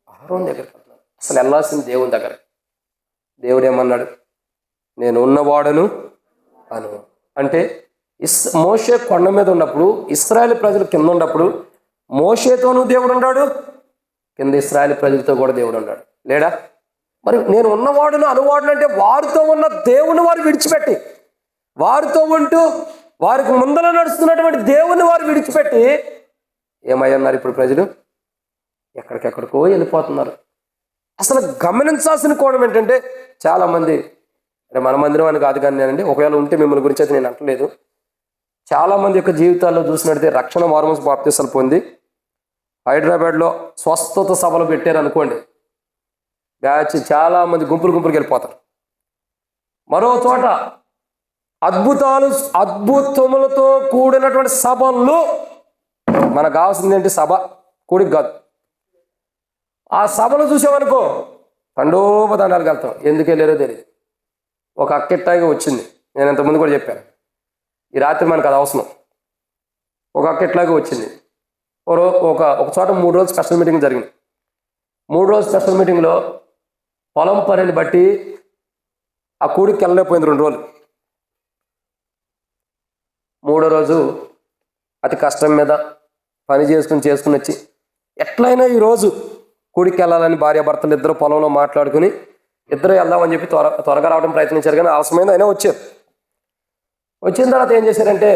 ఆరోన్ దగ్గరికి వెళ్తున్నారు. అసలు వెళ్ళాల్సింది దేవుని దగ్గర. దేవుడు ఏమన్నాడు? నేను ఉన్నవాడను అను. అంటే మోషే కొండ మీద ఉన్నప్పుడు, ఇశ్రాయేలు ప్రజలు కింద ఉన్నప్పుడు మోషేతోనూ దేవుడు ఉన్నాడు, కింద ఇశ్రాయేలు ప్రజలతో కూడా దేవుడు ఉన్నాడు. లేడా? మరి నేను ఉన్నవాడును అనువాడును అంటే వారితో ఉన్న దేవుని వారు విడిచిపెట్టి, వారితో ఉంటూ వారికి ముందర నడుస్తున్నటువంటి దేవుని వారు విడిచిపెట్టి ఏమయ్యన్నారు ఇప్పుడు ప్రజలు? ఎక్కడికెక్కడికో వెళ్ళిపోతున్నారు. అసలు గమనించాల్సిన కోణం ఏంటంటే, చాలామంది, అంటే మన మందిరం అని కాదు కానీ నేనండి, ఒకవేళ ఉంటే మిమ్మల్ని గురించి అయితే నేను అంటలేదు, చాలామంది యొక్క జీవితాల్లో చూసినట్టే రక్షణ మారుమనసు బాప్తీసాలు పొంది హైదరాబాద్లో స్వస్థత సభలు పెట్టారు అనుకోండి, బ్యాచ్ చాలామంది గుంపులుకి వెళ్ళిపోతారు. మరో చోట అద్భుతములతో కూడినటువంటి సభలు. మనకు కావాల్సింది ఏంటి? సభ, కూడికి కాదు. ఆ సభలు చూసామనుకో తండోపదండాలకు వెళ్తాం. ఎందుకు వెళ్ళారో తెలియదు. ఒక అక్కెట్టాగా వచ్చింది, నేను ఇంతకుముందు కూడా చెప్పాను, ఈ రాత్రి మనకు అది అవసరం. ఒక అక్కెట్లాగా వచ్చింది. ఒక చోట 3 రోజులు స్పెషల్ మీటింగ్ జరిగింది. 3 రోజులు స్పెషల్ మీటింగ్లో పొలం పనిని బట్టి ఆ కూడికి వెళ్ళలేకపోయింది 2 రోజులు. 3వ రోజు అతి కష్టం మీద పని చేసుకుని వచ్చి ఎట్లయినా ఈరోజు కూడికి వెళ్ళాలని భార్యాభర్తలు ఇద్దరు పొలంలో మాట్లాడుకుని ఇద్దరు వెళ్దామని చెప్పి త్వరగా రావడం ప్రయత్నించారు, కానీ ఆలస్యమైంది, అయినా వచ్చారు. వచ్చిన తర్వాత ఏం చేశారంటే,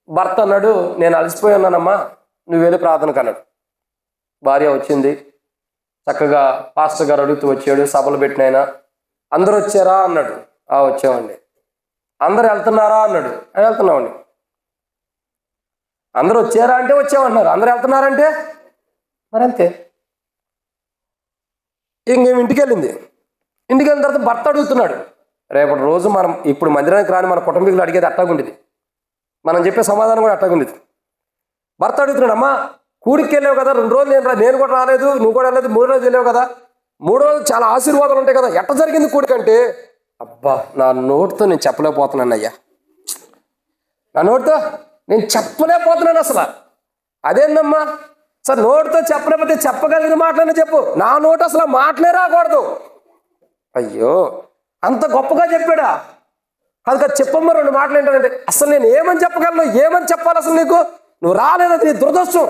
భర్త అన్నాడు, నేను అలసిపోయి ఉన్నానమ్మా, నువ్వు వెళ్ళి ప్రార్థనకు అన్నాడు. భార్య వచ్చింది, చక్కగా పాస్టర్ గారు అడుగుతూ వచ్చాడు, సభలు పెట్టినాయన. అందరూ వచ్చారా అన్నాడు. వచ్చామండి. అందరు వెళ్తున్నారా అన్నాడు. వెళ్తున్నామండి. అందరూ వచ్చారా అంటే వచ్చామన్నారు. అందరూ వెళ్తున్నారంటే మరి అంతే. ఇంకేం ఇంటికి వెళ్ళింది. ఇంటికి వెళ్ళిన తర్వాత భర్త అడుగుతున్నాడు, రేపటి రోజు మనం ఇప్పుడు మందిరానికి రాని మన కుటుంబీకులు అడిగేది అట్టాగుండేది, మనం చెప్పే సమాధానం కూడా అట్టాగుండేది. భర్త అడుగుతున్నాడు, అమ్మా కూడికి వెళ్ళావు కదా, 2 రోజులు నేను కూడా రాలేదు, నువ్వు కూడా వెళ్ళలేదు, 3 రోజులు వెళ్ళావు కదా, 3 రోజులు చాలా ఆశీర్వాదాలు ఉంటాయి కదా, ఎట్ట జరిగింది కూడికంటే? అబ్బా, నా నోటితో నేను చెప్పలేకపోతున్నాను అయ్యా, నా నోటితో నేను చెప్పలేకపోతున్నాను అసలు. అదేందమ్మా సార్, నోటితో చెప్పలేకపోతే చెప్పగలిగిన మాటలనే చెప్పు, నా నోటు అసలు మాటలే రాకూడదు. అయ్యో, అంత గొప్పగా చెప్పాడా? అది కాదు, చెప్పమ్మా 2 మాటలు ఏంటంటే, అసలు నేను ఏమని చెప్పగలను, ఏమని చెప్పాలి అసలు నీకు? నువ్వు రాలేదు, అది నీ దురదృష్టం,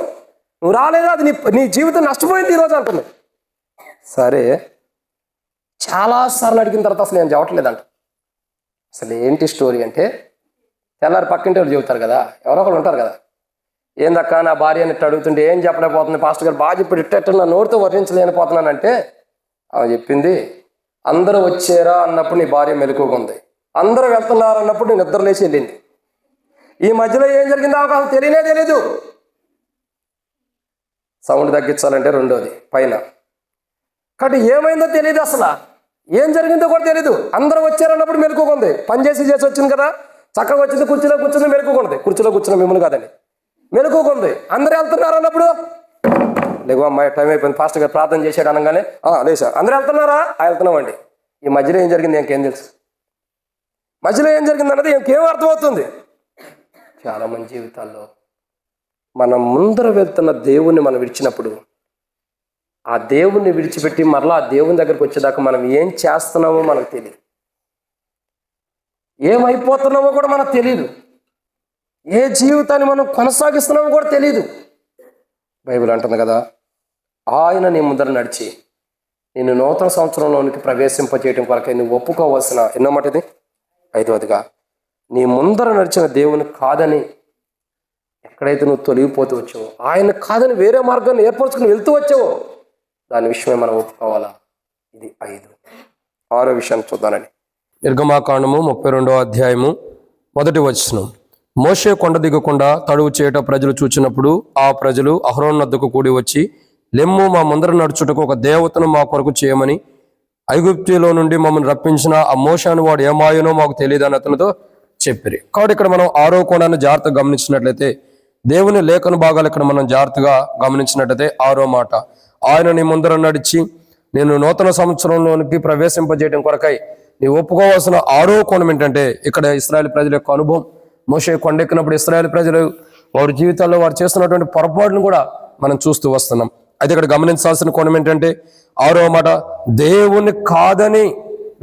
నువ్వు రాలేదు, అది నీ జీవితం నష్టపోయింది ఈరోజు అంటుంది. సరే, చాలాసార్లు అడిగిన తర్వాత అసలు నేను చెప్పట్లేదంట. అసలు ఏంటి స్టోరీ అంటే, తెల్లారి పక్కింటి వాళ్ళు చెబుతారు కదా, ఎవరో ఒకరు ఉంటారు కదా, ఏందక్క నా భార్య అని అడుగుతుంటే ఏం చెప్పలేకపోతుంది, పాస్టర్ గారు బాగా చెప్పి ఇట్ట నా నోటితో వర్ణించలేకపోతున్నానంటే, ఆమె చెప్పింది, అందరూ వచ్చారా అన్నప్పుడు నీ భార్య మెలకువగా ఉంది, అందరూ వెళ్తున్నారు అన్నప్పుడు నేను నిద్ర లేచి వెళ్ళింది. ఈ మధ్యలో ఏం జరిగిందో ఆమెకు తెలియనే తెలీదు. సౌండ్ తగ్గించాలంటే 2వది పైన. కాబట్టి ఏమైందో తెలియదు, అసలు ఏం జరిగిందో కూడా తెలీదు. అందరూ వచ్చారన్నప్పుడు మెలకువగా ఉంది, పని చేసి వచ్చింది కదా, చక్కగా వచ్చింది, కుర్చీలో కూర్చుని మెలకువగా ఉంది, కుర్చీలో కూర్చున్న మిమ్మల్ని కాదని మెలకువగా ఉంది. అందరూ వెళ్తున్నారు అన్నప్పుడు, లేవు అమ్మాయి టైం అయిపోయింది, పాస్టర్ గారు ప్రార్థన చేశాడు అనగానే లేదు, అందరూ వెళ్తున్నారా? వెళ్తున్నామండి. ఈ మధ్యలో ఏం జరిగింది ఇంకేం తెలుసు, మధ్యలో ఏం జరిగింది అన్నది ఇంకేం అర్థమవుతుంది. చాలామంది జీవితాల్లో మనం ముందర వెళ్తున్న దేవుణ్ణి మనం విడిచినప్పుడు, ఆ దేవుణ్ణి విడిచిపెట్టి మరలా ఆ దేవుని దగ్గరికి వచ్చేదాకా మనం ఏం చేస్తున్నామో మనకు తెలియదు, ఏమైపోతున్నామో కూడా మనకు తెలియదు, ఏ జీవితాన్ని మనం కొనసాగిస్తున్నామో కూడా తెలియదు. బైబిల్ అంటుంది కదా, ఆయన నీ ముందర నడిచి నిన్ను నూతన సంవత్సరంలోనికి ప్రవేశింపచేయటం కొరకై నువ్వు ఒప్పుకోవాల్సిన ఎన్నో మాటది 5వదిగా, నీ ముందర నడిచిన దేవుని కాదని ఎక్కడైతే నువ్వు తొలగిపోతూ వచ్చావో, ఆయన కాదని వేరే మార్గాన్ని ఏర్పరచుకుని వెళ్తూ వచ్చావో, దాని విషయమే మనం ఒప్పుకోవాలా. ఇది 5. 6వ విషయాన్ని చూద్దానండి. నిర్గమాకాండము 32వ అధ్యాయము 1వ వచనం. మోషే కొండ దిగకుండా తడువు చేయట ప్రజలు చూచినప్పుడు ఆ ప్రజలు అహరోను వద్దకు కూడి వచ్చి, లెమ్ము, మా ముందర నడుచుటకు ఒక దేవతను మా కొరకు చేయమని ఐగుప్తులో నుండి మమ్మల్ని రప్పించిన ఆ మోషే అని వాడు ఏమాయనో మాకు తెలియదు అని అతనితో చెప్పిరి. కాబట్టి ఇక్కడ మనం 6వ కోణాన్ని జాగ్రత్తగా గమనించినట్లయితే, దేవుని లేఖన భాగాలు ఇక్కడ మనం జాగ్రత్తగా గమనించినట్లయితే 6వ మాట, ఆయన నీ ముందర నడిచి నేను నూతన సంవత్సరంలోనికి ప్రవేశింపజేయడం కొరకై నీ ఒప్పుకోవాల్సిన 6వ కోణం ఏంటంటే, ఇక్కడ ఇశ్రాయేలు ప్రజల యొక్క అనుభవం. మోషే కొండెక్కినప్పుడు ఇశ్రాయేలు ప్రజలు వారి జీవితాల్లో వారు చేస్తున్నటువంటి పొరపాటును కూడా మనం చూస్తూ వస్తున్నాం. అయితే ఇక్కడ గమనించాల్సిన కోణం ఏంటంటే, 6వ మాట, దేవుణ్ణి కాదని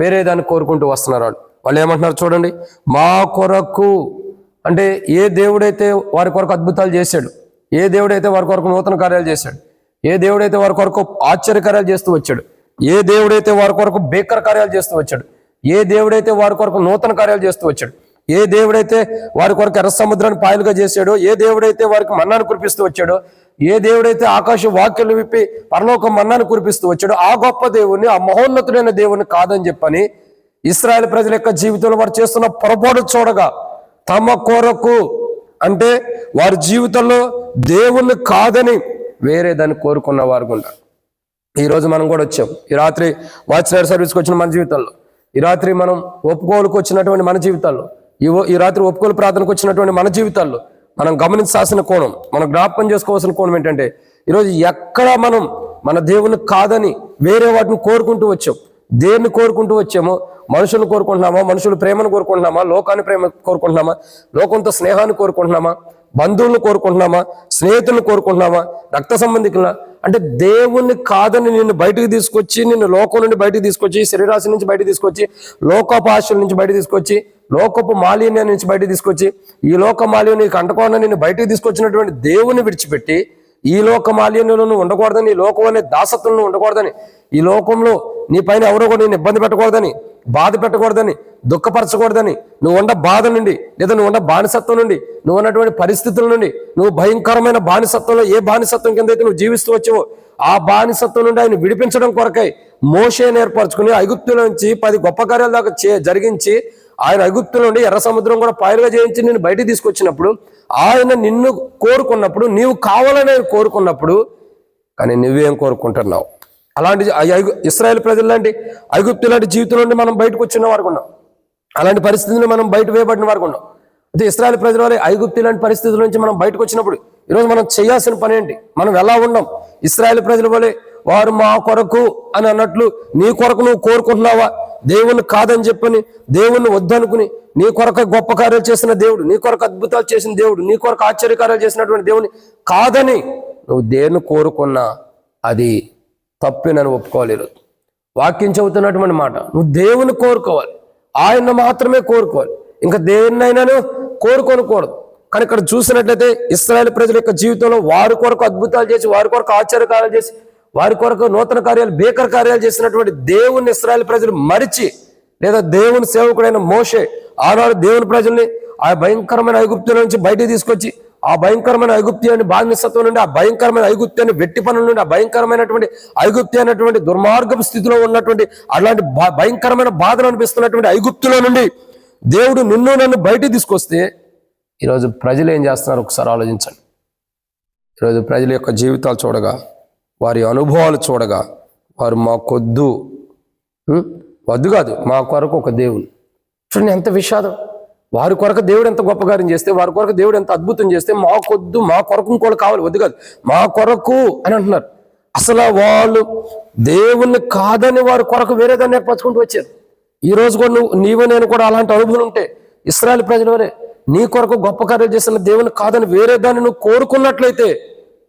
వేరే దాన్ని కోరుకుంటూ వస్తున్నారు. వాళ్ళు ఏమంటున్నారు చూడండి, మా కొరకు అంటే ఏ దేవుడైతే వారి కొరకు అద్భుతాలు చేశాడు, ఏ దేవుడైతే వారి కొరకు నూతన కార్యాలు చేశాడు, ఏ దేవుడైతే వారి కొరకు ఆశ్చర్యకార్యాలు చేస్తూ వచ్చాడు, ఏ దేవుడైతే వారి కొరకు భీకర కార్యాలు చేస్తూ వచ్చాడు, ఏ దేవుడైతే వారి కొరకు నూతన కార్యాలు చేస్తూ వచ్చాడు, ఏ దేవుడైతే వారి కొరకు ఎర్ర సముద్రాన్ని పాయలుగా చేశాడో, ఏ దేవుడైతే వారికి మన్నాను కురిపిస్తూ వచ్చాడో, ఏ దేవుడైతే ఆకాశ వాక్యాలు విప్పి పరలోకం మన్నాను కురిపిస్తూ వచ్చాడో, ఆ గొప్ప దేవుణ్ణి, ఆ మహోన్నతుడైన దేవుణ్ణి కాదని చెప్పని ఇశ్రాయేలు ప్రజల యొక్క జీవితంలో వారు చేస్తున్న పొరపాటు చూడగా, తమ కొరకు అంటే వారి జీవితంలో దేవుణ్ణి కాదని వేరే దాన్ని కోరుకున్న వారు కూడా. ఈరోజు మనం కూడా వచ్చాం. ఈ రాత్రి వాచ్నైట్ సర్వీస్కి వచ్చిన మన జీవితంలో, ఈ రాత్రి మనం ఒప్పుకోలుకు వచ్చినటువంటి మన జీవితాల్లో, ఈ రాత్రి ఒప్పుకోలు ప్రార్థనకు వచ్చినటువంటి మన జీవితాల్లో మనం గమనించాల్సిన కోణం, మనం జ్ఞాపకం చేసుకోవాల్సిన కోణం ఏంటంటే, ఈరోజు ఎక్కడ మనం మన దేవుని కాదని వేరే వాటిని కోరుకుంటూ వచ్చాం. దేన్ని కోరుకుంటూ వచ్చామో, మనుషులను కోరుకుంటున్నామా, మనుషుల ప్రేమను కోరుకుంటున్నామా, లోకాన్ని ప్రేమ కోరుకుంటున్నామా, లోకంతో స్నేహాన్ని కోరుకుంటున్నామా, బంధువులను కోరుకుంటున్నామా, స్నేహితులను కోరుకుంటున్నామా, రక్త సంబంధికులను, అంటే దేవుణ్ణి కాదని నిన్ను బయటకు తీసుకొచ్చి, నిన్ను లోకం నుండి బయటకు తీసుకొచ్చి, శరీరాశి నుంచి బయటకు తీసుకొచ్చి, లోకోపాశల నుంచి బయటకు తీసుకొచ్చి, లోకపు మాలిన్యం నుంచి బయటకు తీసుకొచ్చి, ఈ లోక మాలిన్యం నీకు అంటకుండా నిన్ను బయటకు తీసుకొచ్చినటువంటి దేవుని విడిచిపెట్టి, ఈ లోక మాలిన్యంలో నువ్వు ఉండకూడదని, ఈ లోకం అనే దాసత్వంలో ఉండకూడదని, ఈ లోకంలో నీ పైన ఎవరో కూడా నేను ఇబ్బంది పెట్టకూడదని, బాధ పెట్టకూడదని, దుఃఖపరచకూడదని, నువ్వు ఉన్న బాధ నుండి, లేదా నువ్వు ఉన్న బానిసత్వం నుండి, నువ్వు ఉన్నటువంటి పరిస్థితుల నుండి, నువ్వు భయంకరమైన బానిసత్వంలో ఏ బానిసత్వం కింద అయితే నువ్వు జీవిస్తూ వచ్చావో ఆ బానిసత్వం నుండి ఆయన విడిపించడం కొరకై మోషేని ఏర్పరచుకుని ఐగుప్తులో నుంచి 10 గొప్ప కార్యాల దాకా జరిగించి, ఆయన ఐగుప్తుల నుండి ఎర్ర సముద్రం కూడా పాయలుగా చేయించి నిన్ను బయటికి తీసుకొచ్చినప్పుడు, ఆయన నిన్ను కోరుకున్నప్పుడు, నీవు కావాలని ఆయన కోరుకున్నప్పుడు, కానీ నువ్వేం కోరుకుంటున్నావు? అలాంటి ఇశ్రాయేలు ప్రజలు లాంటి ఐగుప్తు లాంటి జీవితం నుండి మనం బయటకు వచ్చిన వారు ఉన్నాం. అలాంటి పరిస్థితులు మనం బయట వేయబడిన వారు ఉన్నాం. అయితే ఇశ్రాయేలు ప్రజల వల్ల ఐగుప్తు లాంటి పరిస్థితుల నుంచి మనం బయటకు వచ్చినప్పుడు ఈరోజు మనం చేయాల్సిన పని ఏంటి? మనం ఎలా ఉన్నాం? ఇశ్రాయేలు ప్రజల వల్లే వారు మా కొరకు అని అన్నట్లు నీ కొరకు నువ్వు కోరుకుంటున్నావా? దేవుణ్ణి కాదని చెప్పని, దేవుణ్ణి వద్దనుకుని, నీ కొరకు గొప్ప కార్యాలు చేసిన దేవుడు, నీ కొరకు అద్భుతాలు చేసిన దేవుడు, నీ కొరకు ఆశ్చర్యకార్యాలు చేసినటువంటి దేవుని కాదని నువ్వు దేన్ని కోరుకున్నా అది తప్పేనని ఒప్పుకోవాలి. ఈరోజు వాక్యం చెబుతున్నటువంటి మాట, నువ్వు దేవుని కోరుకోవాలి, ఆయన మాత్రమే కోరుకోవాలి, ఇంకా దేన్నైనాను కోరుకోనకూడదు. కానీ ఇక్కడ చూసినట్లయితే ఇశ్రాయేలు ప్రజల యొక్క జీవితంలో వారి కొరకు అద్భుతాలు చేసి, వారి కొరకు ఆశ్చర్యకార్యాలు చేసి, వారి కొరకు నూతన కార్యాలు, భీకర కార్యాలు చేసినటువంటి దేవుని ఇశ్రాయేలు ప్రజలు మరిచి, లేదా దేవుని సేవకుడైన మోషే ఆనాడు దేవుని ప్రజల్ని ఆ భయంకరమైన ఐగుప్తుల నుంచి బయటికి తీసుకొచ్చి, ఆ భయంకరమైన ఐగుప్తి బానిసత్వం నుండి, ఆ భయంకరమైన ఐగుప్తి వెట్టి పనుల నుండి, ఆ భయంకరమైనటువంటి ఐగుప్తి అనేటువంటి దుర్మార్గపు స్థితిలో ఉన్నటువంటి అలాంటి భయంకరమైన బాధలు అనిపిస్తున్నటువంటి ఐగుప్తులో నుండి దేవుడు నిన్ను నన్ను బయటికి తీసుకొస్తే, ఈరోజు ప్రజలు ఏం చేస్తున్నారు ఒకసారి ఆలోచించండి. ఈరోజు ప్రజల యొక్క జీవితాలు చూడగా, వారి అనుభవాలు చూడగా, వారు మాకొద్దు, వద్దు కాదు, మా కొరకు ఒక దేవుడు. చూడండి ఎంత విషాదం. వారి కొరకు దేవుడు ఎంత గొప్ప కార్యం చేస్తే, వారి కొరకు దేవుడు ఎంత అద్భుతం చేస్తే, మాకొద్దు, మా కొరకు ఇంకోటి కావాలి, వద్దు కాదు, మా కొరకు అని అంటున్నారు. అసలు వాళ్ళు దేవుణ్ణి కాదని వారి కొరకు వేరే దాన్ని ఏర్పరచుకుంటూ వచ్చారు. ఈ రోజు కూడా నీవు నేను కూడా అలాంటి అనుభవం ఉంటే, ఇశ్రాయేలు ప్రజల వరే నీ కొరకు గొప్ప కార్యాలు చేసిన దేవుని కాదని వేరే దాన్ని నువ్వు కోరుకున్నట్లయితే,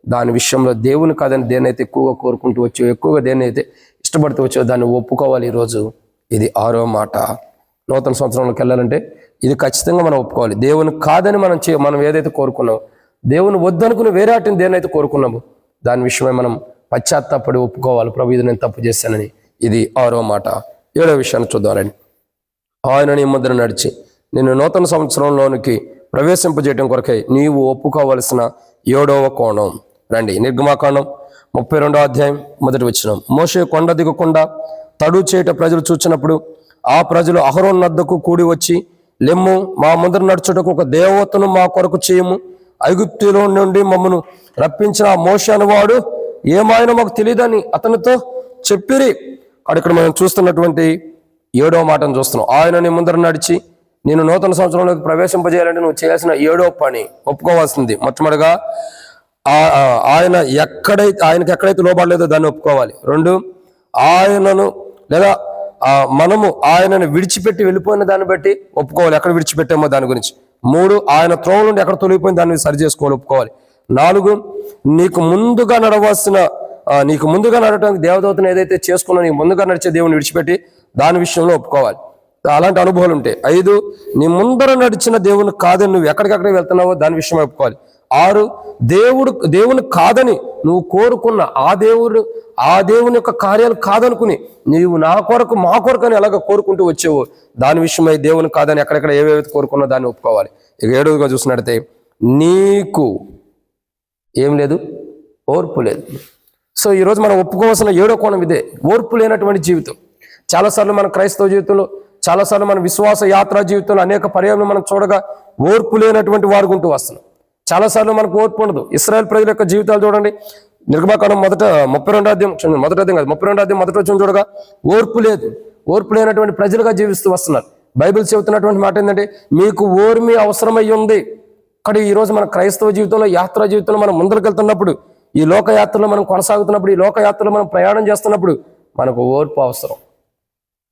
దాని విషయంలో దేవుని కాదని దేన్నైతే ఎక్కువగా కోరుకుంటూ వచ్చావు, ఎక్కువగా దేన్నైతే ఇష్టపడుతూ వచ్చావు, దాన్ని ఒప్పుకోవాలి. ఈరోజు ఇది 6వ మాట. నూతన సంవత్సరంలోకి వెళ్ళాలంటే ఇది ఖచ్చితంగా మనం ఒప్పుకోవాలి. దేవుని కాదని మనం ఏదైతే కోరుకున్నామో, దేవుని వద్దనుకుని వేరే వాటిని దేన్నైతే కోరుకున్నామో దాని విషయమై మనం పశ్చాత్తాపడి ఒప్పుకోవాలి. ప్రభు ఇది నేను తప్పు చేశానని. ఇది 6వ మాట. 7వ విషయాన్ని చూద్దామండి. ఆయన నీ ముందర నడిచి నిన్ను నూతన సంవత్సరంలోనికి ప్రవేశింపజేయడం కొరకై నీవు ఒప్పుకోవలసిన 7వ కోణం. రండి, నిర్గమాకాండం 32వ అధ్యాయం 1వ వచనం. మోషే కొండ దిగకుండా తడు చేయట ప్రజలు చూచినప్పుడు ఆ ప్రజలు అహరోను వద్దకు కూడి వచ్చి, లెమ్ము, మా ముందర నడుచుటకు ఒక దేవతను మా కొరకు చేయము, ఐగుప్తులో నుండి మమ్మను రప్పించిన ఆ మోషే అనువాడు ఏమాయనో మాకు తెలియదని అతనితో చెప్పిరి. ఇక్కడ మనం చూస్తున్నటువంటి 7వ మాటను చూస్తున్నాం. ఆయన నీ ముందర నడిచి నేను నూతన సంవత్సరంలోకి ప్రవేశింపజేయాలంటే నువ్వు చేయాల్సిన 7వ పని ఒప్పుకోవాల్సింది. మొట్టమొదటిగా ఆయనకి ఎక్కడైతే లోబడలేదో దాన్ని ఒప్పుకోవాలి. 2, ఆయనను లేదా మనము ఆయనను విడిచిపెట్టి వెళ్ళిపోయిన దాన్ని బట్టి ఒప్పుకోవాలి, ఎక్కడ విడిచిపెట్టామో దాని గురించి. 3, ఆయన త్రోవ నుండి ఎక్కడ తొలగిపోయిన దాన్ని సరి చేసుకోవాలి, ఒప్పుకోవాలి. 4, నీకు ముందుగా నడవటానికి దేవదూతను ఏదైతే చేసుకున్నా నీకు ముందుగా నడిచే దేవుని విడిచిపెట్టి దాని విషయంలో ఒప్పుకోవాలి. అలాంటి అనుభవాలు ఉంటాయి. 5, నీ ముందర నడిచిన దేవుని కాదని నువ్వు ఎక్కడికెక్కడికి వెళ్తున్నావో దాని విషయం ఒప్పుకోవాలి. 6, దేవుని కాదని నువ్వు కోరుకున్న ఆ దేవుని యొక్క కార్యాలు కాదనుకుని నీవు నా కొరకు మా కొరకు అని ఎలాగ కోరుకుంటూ వచ్చేవో దాని విషయమై దేవుని కాదని ఎక్కడెక్కడ ఏవేవైతే కోరుకున్నా దాన్ని ఒప్పుకోవాలి. ఇక 7వదిగా చూసినట్టయితే నీకు ఏం లేదు, ఓర్పు లేదు. సో ఈరోజు మనం ఒప్పుకోవాల్సిన 7వ కోణం ఇదే, ఓర్పు లేనటువంటి జీవితం. చాలాసార్లు మన క్రైస్తవ జీవితంలో, చాలాసార్లు మన విశ్వాస యాత్రా జీవితంలో అనేక పర్యాలను మనం చూడగా ఓర్పు లేనటువంటి వాడుకుంటూ వస్తున్నాం. చాలాసార్లు మనకు ఓర్పు ఉండదు. ఇశ్రాయేల్ ప్రజల యొక్క జీవితాలు చూడండి. నిర్గమకాండం 32వ అధ్యాయం మొదటి వచనం చూడగా ఓర్పు లేదు, ఓర్పు లేనటువంటి ప్రజలుగా జీవిస్తూ వస్తున్నారు. బైబిల్ చెబుతున్నటువంటి మాట ఏంటంటే మీకు ఓర్మి అవసరమై ఉంది. ఇక్కడ ఈరోజు మన క్రైస్తవ జీవితంలో, యాత్రా జీవితంలో మనం ముందరికి వెళ్తున్నప్పుడు, ఈ లోకయాత్రలో మనం కొనసాగుతున్నప్పుడు, ఈ లోకయాత్రలో మనం ప్రయాణం చేస్తున్నప్పుడు మనకు ఓర్పు అవసరం,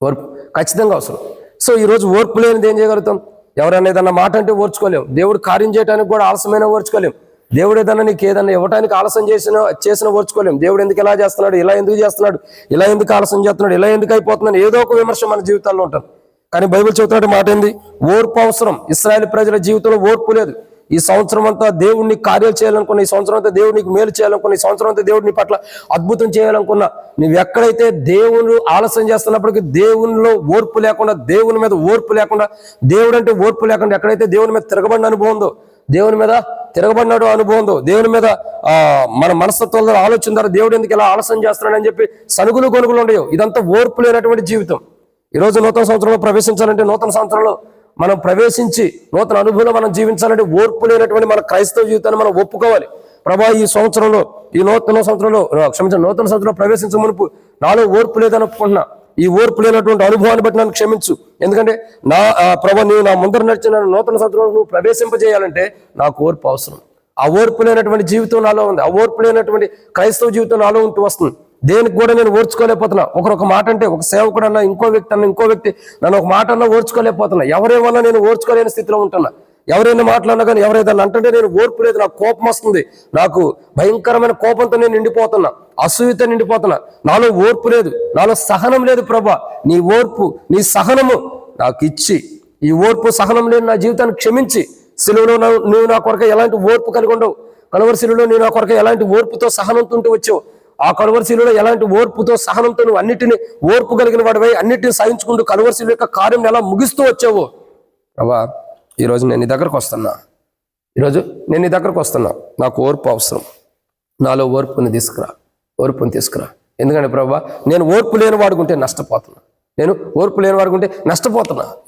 ఓర్పు ఖచ్చితంగా అవసరం. సో ఈరోజు ఓర్పు లేనిది ఏం చేయగలుగుతాం? ఎవరైనా ఏదన్నా మాట అంటే ఓర్చుకోలేం. దేవుడు కార్యం చేయడానికి కూడా ఆలస్యమైన ఓర్చుకోలేం. దేవుడు ఏదన్నా నీకు ఏదన్నా ఇవ్వడానికి ఆలస్యం చేసిన ఓర్చుకోలేం. దేవుడు ఎందుకు ఇలా చేస్తున్నాడు, ఇలా ఎందుకు చేస్తున్నాడు, ఇలా ఎందుకు ఆలస్యం చేస్తున్నాడు, ఇలా ఎందుకు అయిపోతున్నాడు, ఏదో ఒక విమర్శ మన జీవితాల్లో ఉంటుంది. కానీ బైబిల్ చెబుతున్నట్టు మాట ఏంది? ఓర్పు అవసరం. ఇశ్రాయేలు ప్రజల జీవితంలో ఓర్పు లేదు. ఈ సంవత్సరం అంతా దేవుడిని కార్యాలు చేయాలనుకున్నా, ఈ సంవత్సరం అంతా దేవుడు నీకు మేలు చేయాలనుకున్నా, ఈ సంవత్సరం అంతా దేవుడు నీ పట్ల అద్భుతం చేయాలనుకున్నా, నువ్వు ఎక్కడైతే దేవుడు ఆలస్యం చేస్తున్నప్పటికీ దేవునిలో ఓర్పు లేకుండా, దేవుని మీద ఓర్పు లేకుండా, దేవుడు అంటే ఓర్పు లేకుండా ఎక్కడైతే దేవుని మీద తిరగబడిన అనుభవం ఉందో, దేవుని మీద తిరగబడినాడు అనుభవం ఉందో, దేవుని మీద మన మనస్తత్వంలో ఆలోచన ద్వారా దేవుడు ఎందుకు ఇలా ఆలస్యం చేస్తున్నాడని చెప్పి సనుగులు గొనుగులు ఉండవు. ఇదంతా ఓర్పు లేనటువంటి జీవితం. ఈరోజు నూతన సంవత్సరంలో ప్రవేశించాలంటే, నూతన సంవత్సరంలో మనం ప్రవేశించి నూతన అనుభవంలో మనం జీవించాలంటే ఓర్పు లేనటువంటి మన క్రైస్తవ జీవితాన్ని మనం ఒప్పుకోవాలి. ప్రభా, ఈ సంవత్సరంలో, ఈ నూతన సంవత్సరంలో ప్రవేశించే మునుపు నాలో ఓర్పు లేదని ఒప్పుకుంటున్నా. ఈ ఓర్పు లేనటువంటి అనుభవాన్ని బట్టి నన్ను క్షమించు. ఎందుకంటే ప్రభా, నీవు నా ముందర నడిచిన నూతన సంవత్సరంలో నువ్వు ప్రవేశింపజేయాలంటే నాకు ఓర్పు అవసరం. ఆ ఓర్పు లేనటువంటి జీవితం నాలో ఉంది. ఆ ఓర్పు లేనటువంటి క్రైస్తవ జీవితం నాలో ఉంటూ వస్తుంది. దేనికి కూడా నేను ఓర్చుకోలేకపోతున్నా. ఒకరొక మాట అంటే, ఒక సేవకుడు అన్నా, ఇంకో వ్యక్తి నన్ను ఒక మాట అన్నా ఓర్చుకోలేకపోతున్నా. ఎవరేమన్నా నేను ఓర్చుకోలేని స్థితిలో ఉంటున్నా. ఎవరైనా మాట్లాడినా కానీ, ఎవరైనా అంటే నేను ఓర్పు లేదు, నాకు కోపం వస్తుంది, నాకు భయంకరమైన కోపంతో నేను నిండిపోతున్నా, అసూయతో నిండిపోతున్నా, నాలో ఓర్పు లేదు, నాలో సహనం లేదు. ప్రభా, నీ ఓర్పు, నీ సహనము నాకు ఇచ్చి, ఈ ఓర్పు సహనం లేని నా జీవితాన్ని క్షమించి, శిలువలో నువ్వు నా కొరకు ఎలాంటి ఓర్పు కలిగి ఉండవు, కలువరి శిలువలో నువ్వు నా కొరకు ఎలాంటి ఓర్పుతో సహనంతో ఉంటూ వచ్చావు, ఆ కలువరి శిలువలో ఎలాంటి ఓర్పుతో సహనంతో నువ్వు అన్నిటిని ఓర్పు కలిగిన వాడివై అన్నిటిని సహించుకుంటూ కలువరి శిలువ యొక్క కార్యం ఎలా ముగిస్తూ వచ్చావు. ప్రభా, ఈరోజు నేను నీ దగ్గరకు వస్తున్నా. నాకు ఓర్పు అవసరం. నాలో ఓర్పుని తీసుకురా. ఎందుకంటే ప్రభా, నేను ఓర్పు లేని వాడుకుంటే నష్టపోతున్నా.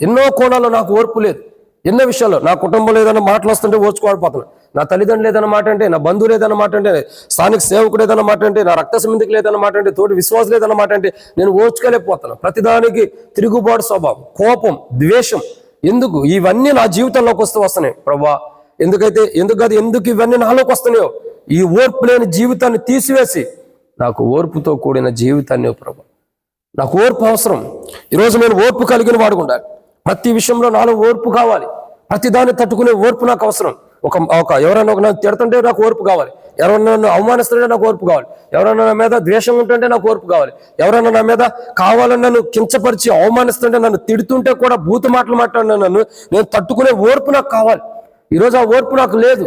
ఎన్నో కోణాల్లో నాకు ఓర్పు లేదు. ఎన్నో విషయాల్లో నా కుటుంబంలో ఏదైనా మాటలు వస్తుంటే ఓర్చుకోవాడిపోతున్నా. నా తల్లిదండ్రులు ఏదైనా మాట అంటే, నా బంధువులు ఏదైనా మాట అంటే, స్థానిక సేవకుడు ఏదైనా మాట అంటే, నా రక్త సంబంధికులు ఏదైనా మాట అంటే, తోటి విశ్వాసులు ఏదైనా మాట అంటే నేను ఓర్చుకోలేకపోతున్నా. ప్రతిదానికి తిరుగుబాటు స్వభావం, కోపం, ద్వేషం. ఎందుకు ఇవన్నీ నా జీవితంలోకి వస్తున్నాయి ప్రభా? ఎందుకు ఇవన్నీ నాలోకి వస్తున్నాయో? ఈ ఓర్పు లేని జీవితాన్ని తీసివేసి నాకు ఓర్పుతో కూడిన జీవితాన్ని ప్రభా, నాకు ఓర్పు అవసరం. ఈరోజు నేను ఓర్పు కలిగిన వాడుకుంటాను. ప్రతి విషయంలో నాలో ఓర్పు కావాలి. ప్రతిదాన్ని తట్టుకునే ఓర్పు నాకు అవసరం. ఎవరైనా నన్ను తిడుతుంటే నాకు ఓర్పు కావాలి, ఎవరైనా నన్ను అవమానిస్తుంటే నాకు ఓర్పు కావాలి, ఎవరైనా నా మీద ద్వేషం ఉంటుంటే నాకు ఓర్పు కావాలి, ఎవరైనా నా మీద కావాలని నన్ను కించపరిచి అవమానిస్తుంటే, నన్ను తిడుతుంటే కూడా బూతు మాటలు మాట్లాడిన నేను తట్టుకునే ఓర్పు నాకు కావాలి. ఈరోజు ఆ ఓర్పు నాకు లేదు.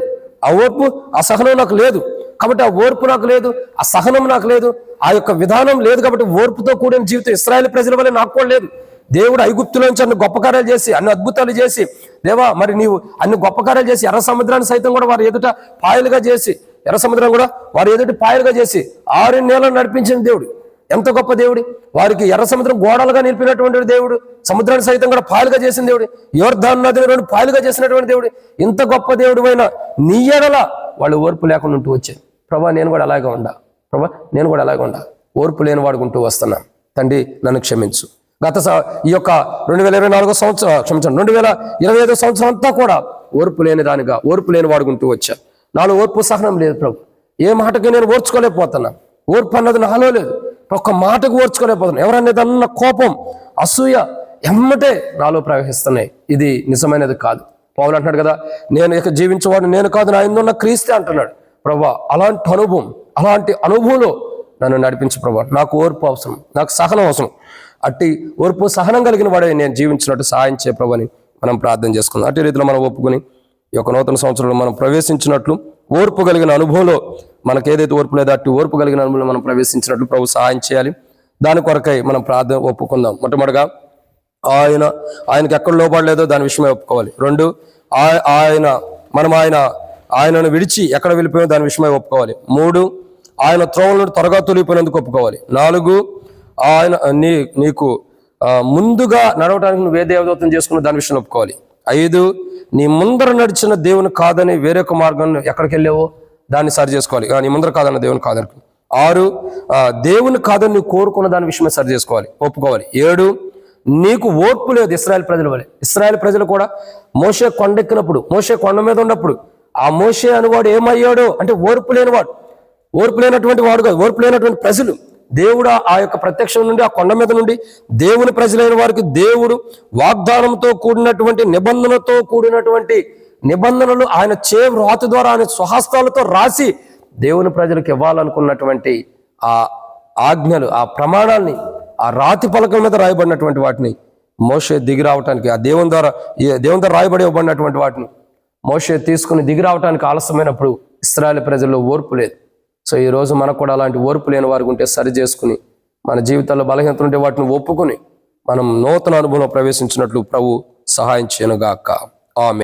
ఆ సహనం నాకు లేదు. కాబట్టి ఆ ఓర్పు నాకు లేదు, ఆ సహనం నాకు లేదు, ఆ యొక్క విధానం లేదు. కాబట్టి ఓర్పుతో కూడిన జీవితం ఇశ్రాయేలు ప్రజల వల్ల నాకు కూడా లేదు. దేవుడు ఐగుప్తులోంచి అన్ని గొప్ప కార్యాలు చేసి, అన్ని అద్భుతాలు చేసి, దేవా మరి నీవు అన్ని గొప్ప కార్యాలు చేసి ఎర్ర సముద్రాన్ని సైతం కూడా వారి ఎదుట పాయలుగా చేసి, ఎర్ర సముద్రం కూడా వారు ఎదుటి పాయలుగా చేసి 6 నెలలు నడిపించిన దేవుడు. ఎంత గొప్ప దేవుడు! వారికి ఎర్ర సముద్రం గోడలుగా నిలిపినటువంటి దేవుడు, సముద్రాన్ని సైతం కూడా పాయలుగా చేసిన దేవుడు, యోర్దాను నదిని 2 పాయలుగా చేసినటువంటి దేవుడు. ఇంత గొప్ప దేవుడు అయినా నీ ఎడల వాళ్ళు ఓర్పు లేకుండా ఉంటూ వచ్చారు. ప్రభా నేను కూడా అలాగే ఉండా, ప్రభా నేను కూడా అలాగే ఉండా, ఓర్పు లేని వాడుకుంటూ వస్తున్నాను. తండ్రి నన్ను క్షమించు. ఈ యొక్క 2024 సంవత్సరం క్షమించండి 2025 సంవత్సరం అంతా కూడా ఓర్పు లేని దానిగా, ఓర్పు లేని వాడుకుంటూ వచ్చా. నాలో ఓర్పు సహనం లేదు ప్రభు. ఏ మాటకి నేను ఓర్చుకోలేకపోతున్నా. ఓర్పు అన్నది నాలో లేదు. ఒక్క మాటకు ఓర్చుకోలేకపోతున్నా. ఎవరనేది అన్న కోపం, అసూయ ఎమ్మటే నాలో ప్రవహిస్తున్నాయి. ఇది నిజమైనది కాదు. పౌలు అంటున్నాడు కదా, నేను ఇక జీవించేవాడు నేను కాదు, నా యందు ఉన్న క్రీస్తే అంటున్నాడు. ప్రభా అలాంటి అనుభవంలో నన్ను నడిపించు ప్రభా. నాకు ఓర్పు అవసరం, నాకు సహనం అవసరం. అట్టి ఓర్పు సహనం కలిగిన వాడే నేను జీవించినట్టు సహాయం చేయ ప్రభు అని మనం ప్రార్థన చేసుకుందాం. అట్టి రీతిలో మనం ఒప్పుకొని ఈ యొక్క నూతన సంవత్సరంలో మనం ప్రవేశించినట్లు ఓర్పు కలిగిన అనుభవంలో మనకు ఏదైతే ఓర్పు లేదో అట్టి ఓర్పు కలిగిన అనుభవంలో మనం ప్రవేశించినట్లు ప్రభు సహాయం చేయాలి. దాని కొరకై మనం ప్రార్థన ఒప్పుకుందాం. మొట్టమొదటిగా ఆయనకి ఎక్కడ లోబడలేదో దాని విషయమై ఒప్పుకోవాలి. 2 ఆయనను విడిచి ఎక్కడ వెళ్ళిపోయినా దాని విషయమై ఒప్పుకోవాలి. 3 ఆయన త్రోవలను త్వరగా తొలిగిపోయినందుకు ఒప్పుకోవాలి. 4 ఆయన నీకు ముందుగా నడవడానికి నువ్వు ఏ దేవదూతం చేసుకున్న దాని విషయంలో ఒప్పుకోవాలి. 5 నీ ముందర నడిచిన దేవుని కాదని వేరొక మార్గం ఎక్కడికి వెళ్ళావో దాన్ని సరి చేసుకోవాలి. నీ ముందర కాదన్న దేవుని కాదని. 6 దేవుని కాదని నువ్వు కోరుకున్న దాని విషయమే సరి చేసుకోవాలి, ఒప్పుకోవాలి. 7 నీకు ఓర్పు లేదు ఇశ్రాయేలు ప్రజల వలె. ఇశ్రాయేలు ప్రజలు కూడా మోషే కొండెక్కినప్పుడు, మోషే కొండ మీద ఉన్నప్పుడు ఆ మోషే అనువాడు ఏమయ్యాడో అంటే ఓర్పు లేనివాడు, ఓర్పు లేనటువంటి వాడు కాదు, ఓర్పు లేనటువంటి ప్రజలు. దేవుడు ఆ యొక్క ప్రత్యక్షం నుండి ఆ కొండ మీద నుండి దేవుని ప్రజలైన వారికి దేవుడు వాగ్దానంతో కూడినటువంటి నిబంధనతో కూడినటువంటి నిబంధనలు ఆయన రాతి ద్వారా ఆయన స్వహస్తాలతో రాసి దేవుని ప్రజలకు ఇవ్వాలనుకున్నటువంటి ఆ ఆజ్ఞలు, ఆ ప్రమాణాల్ని ఆ రాతి పలకల మీద రాయబడినటువంటి వాటిని మోషే దిగి రావటానికి, ఆ దేవుని ద్వారా రాయబడి ఇవ్వబడినటువంటి వాటిని మోషే తీసుకుని దిగి రావటానికి ఆలస్యమైనప్పుడు ఇశ్రాయేలు ప్రజల్లో ఓర్పు లేదు. సో ఈ రోజు మనకు కూడా అలాంటి ఓర్పు లేని వారికి ఉంటే సరి చేసుకుని, మన జీవితాల్లో బలహీనత ఉంటే వాటిని ఒప్పుకొని మనం నూతన అనుభవంలో ప్రవేశించినట్లు ప్రభు సహాయం చేయనుగాక. ఆమేన్.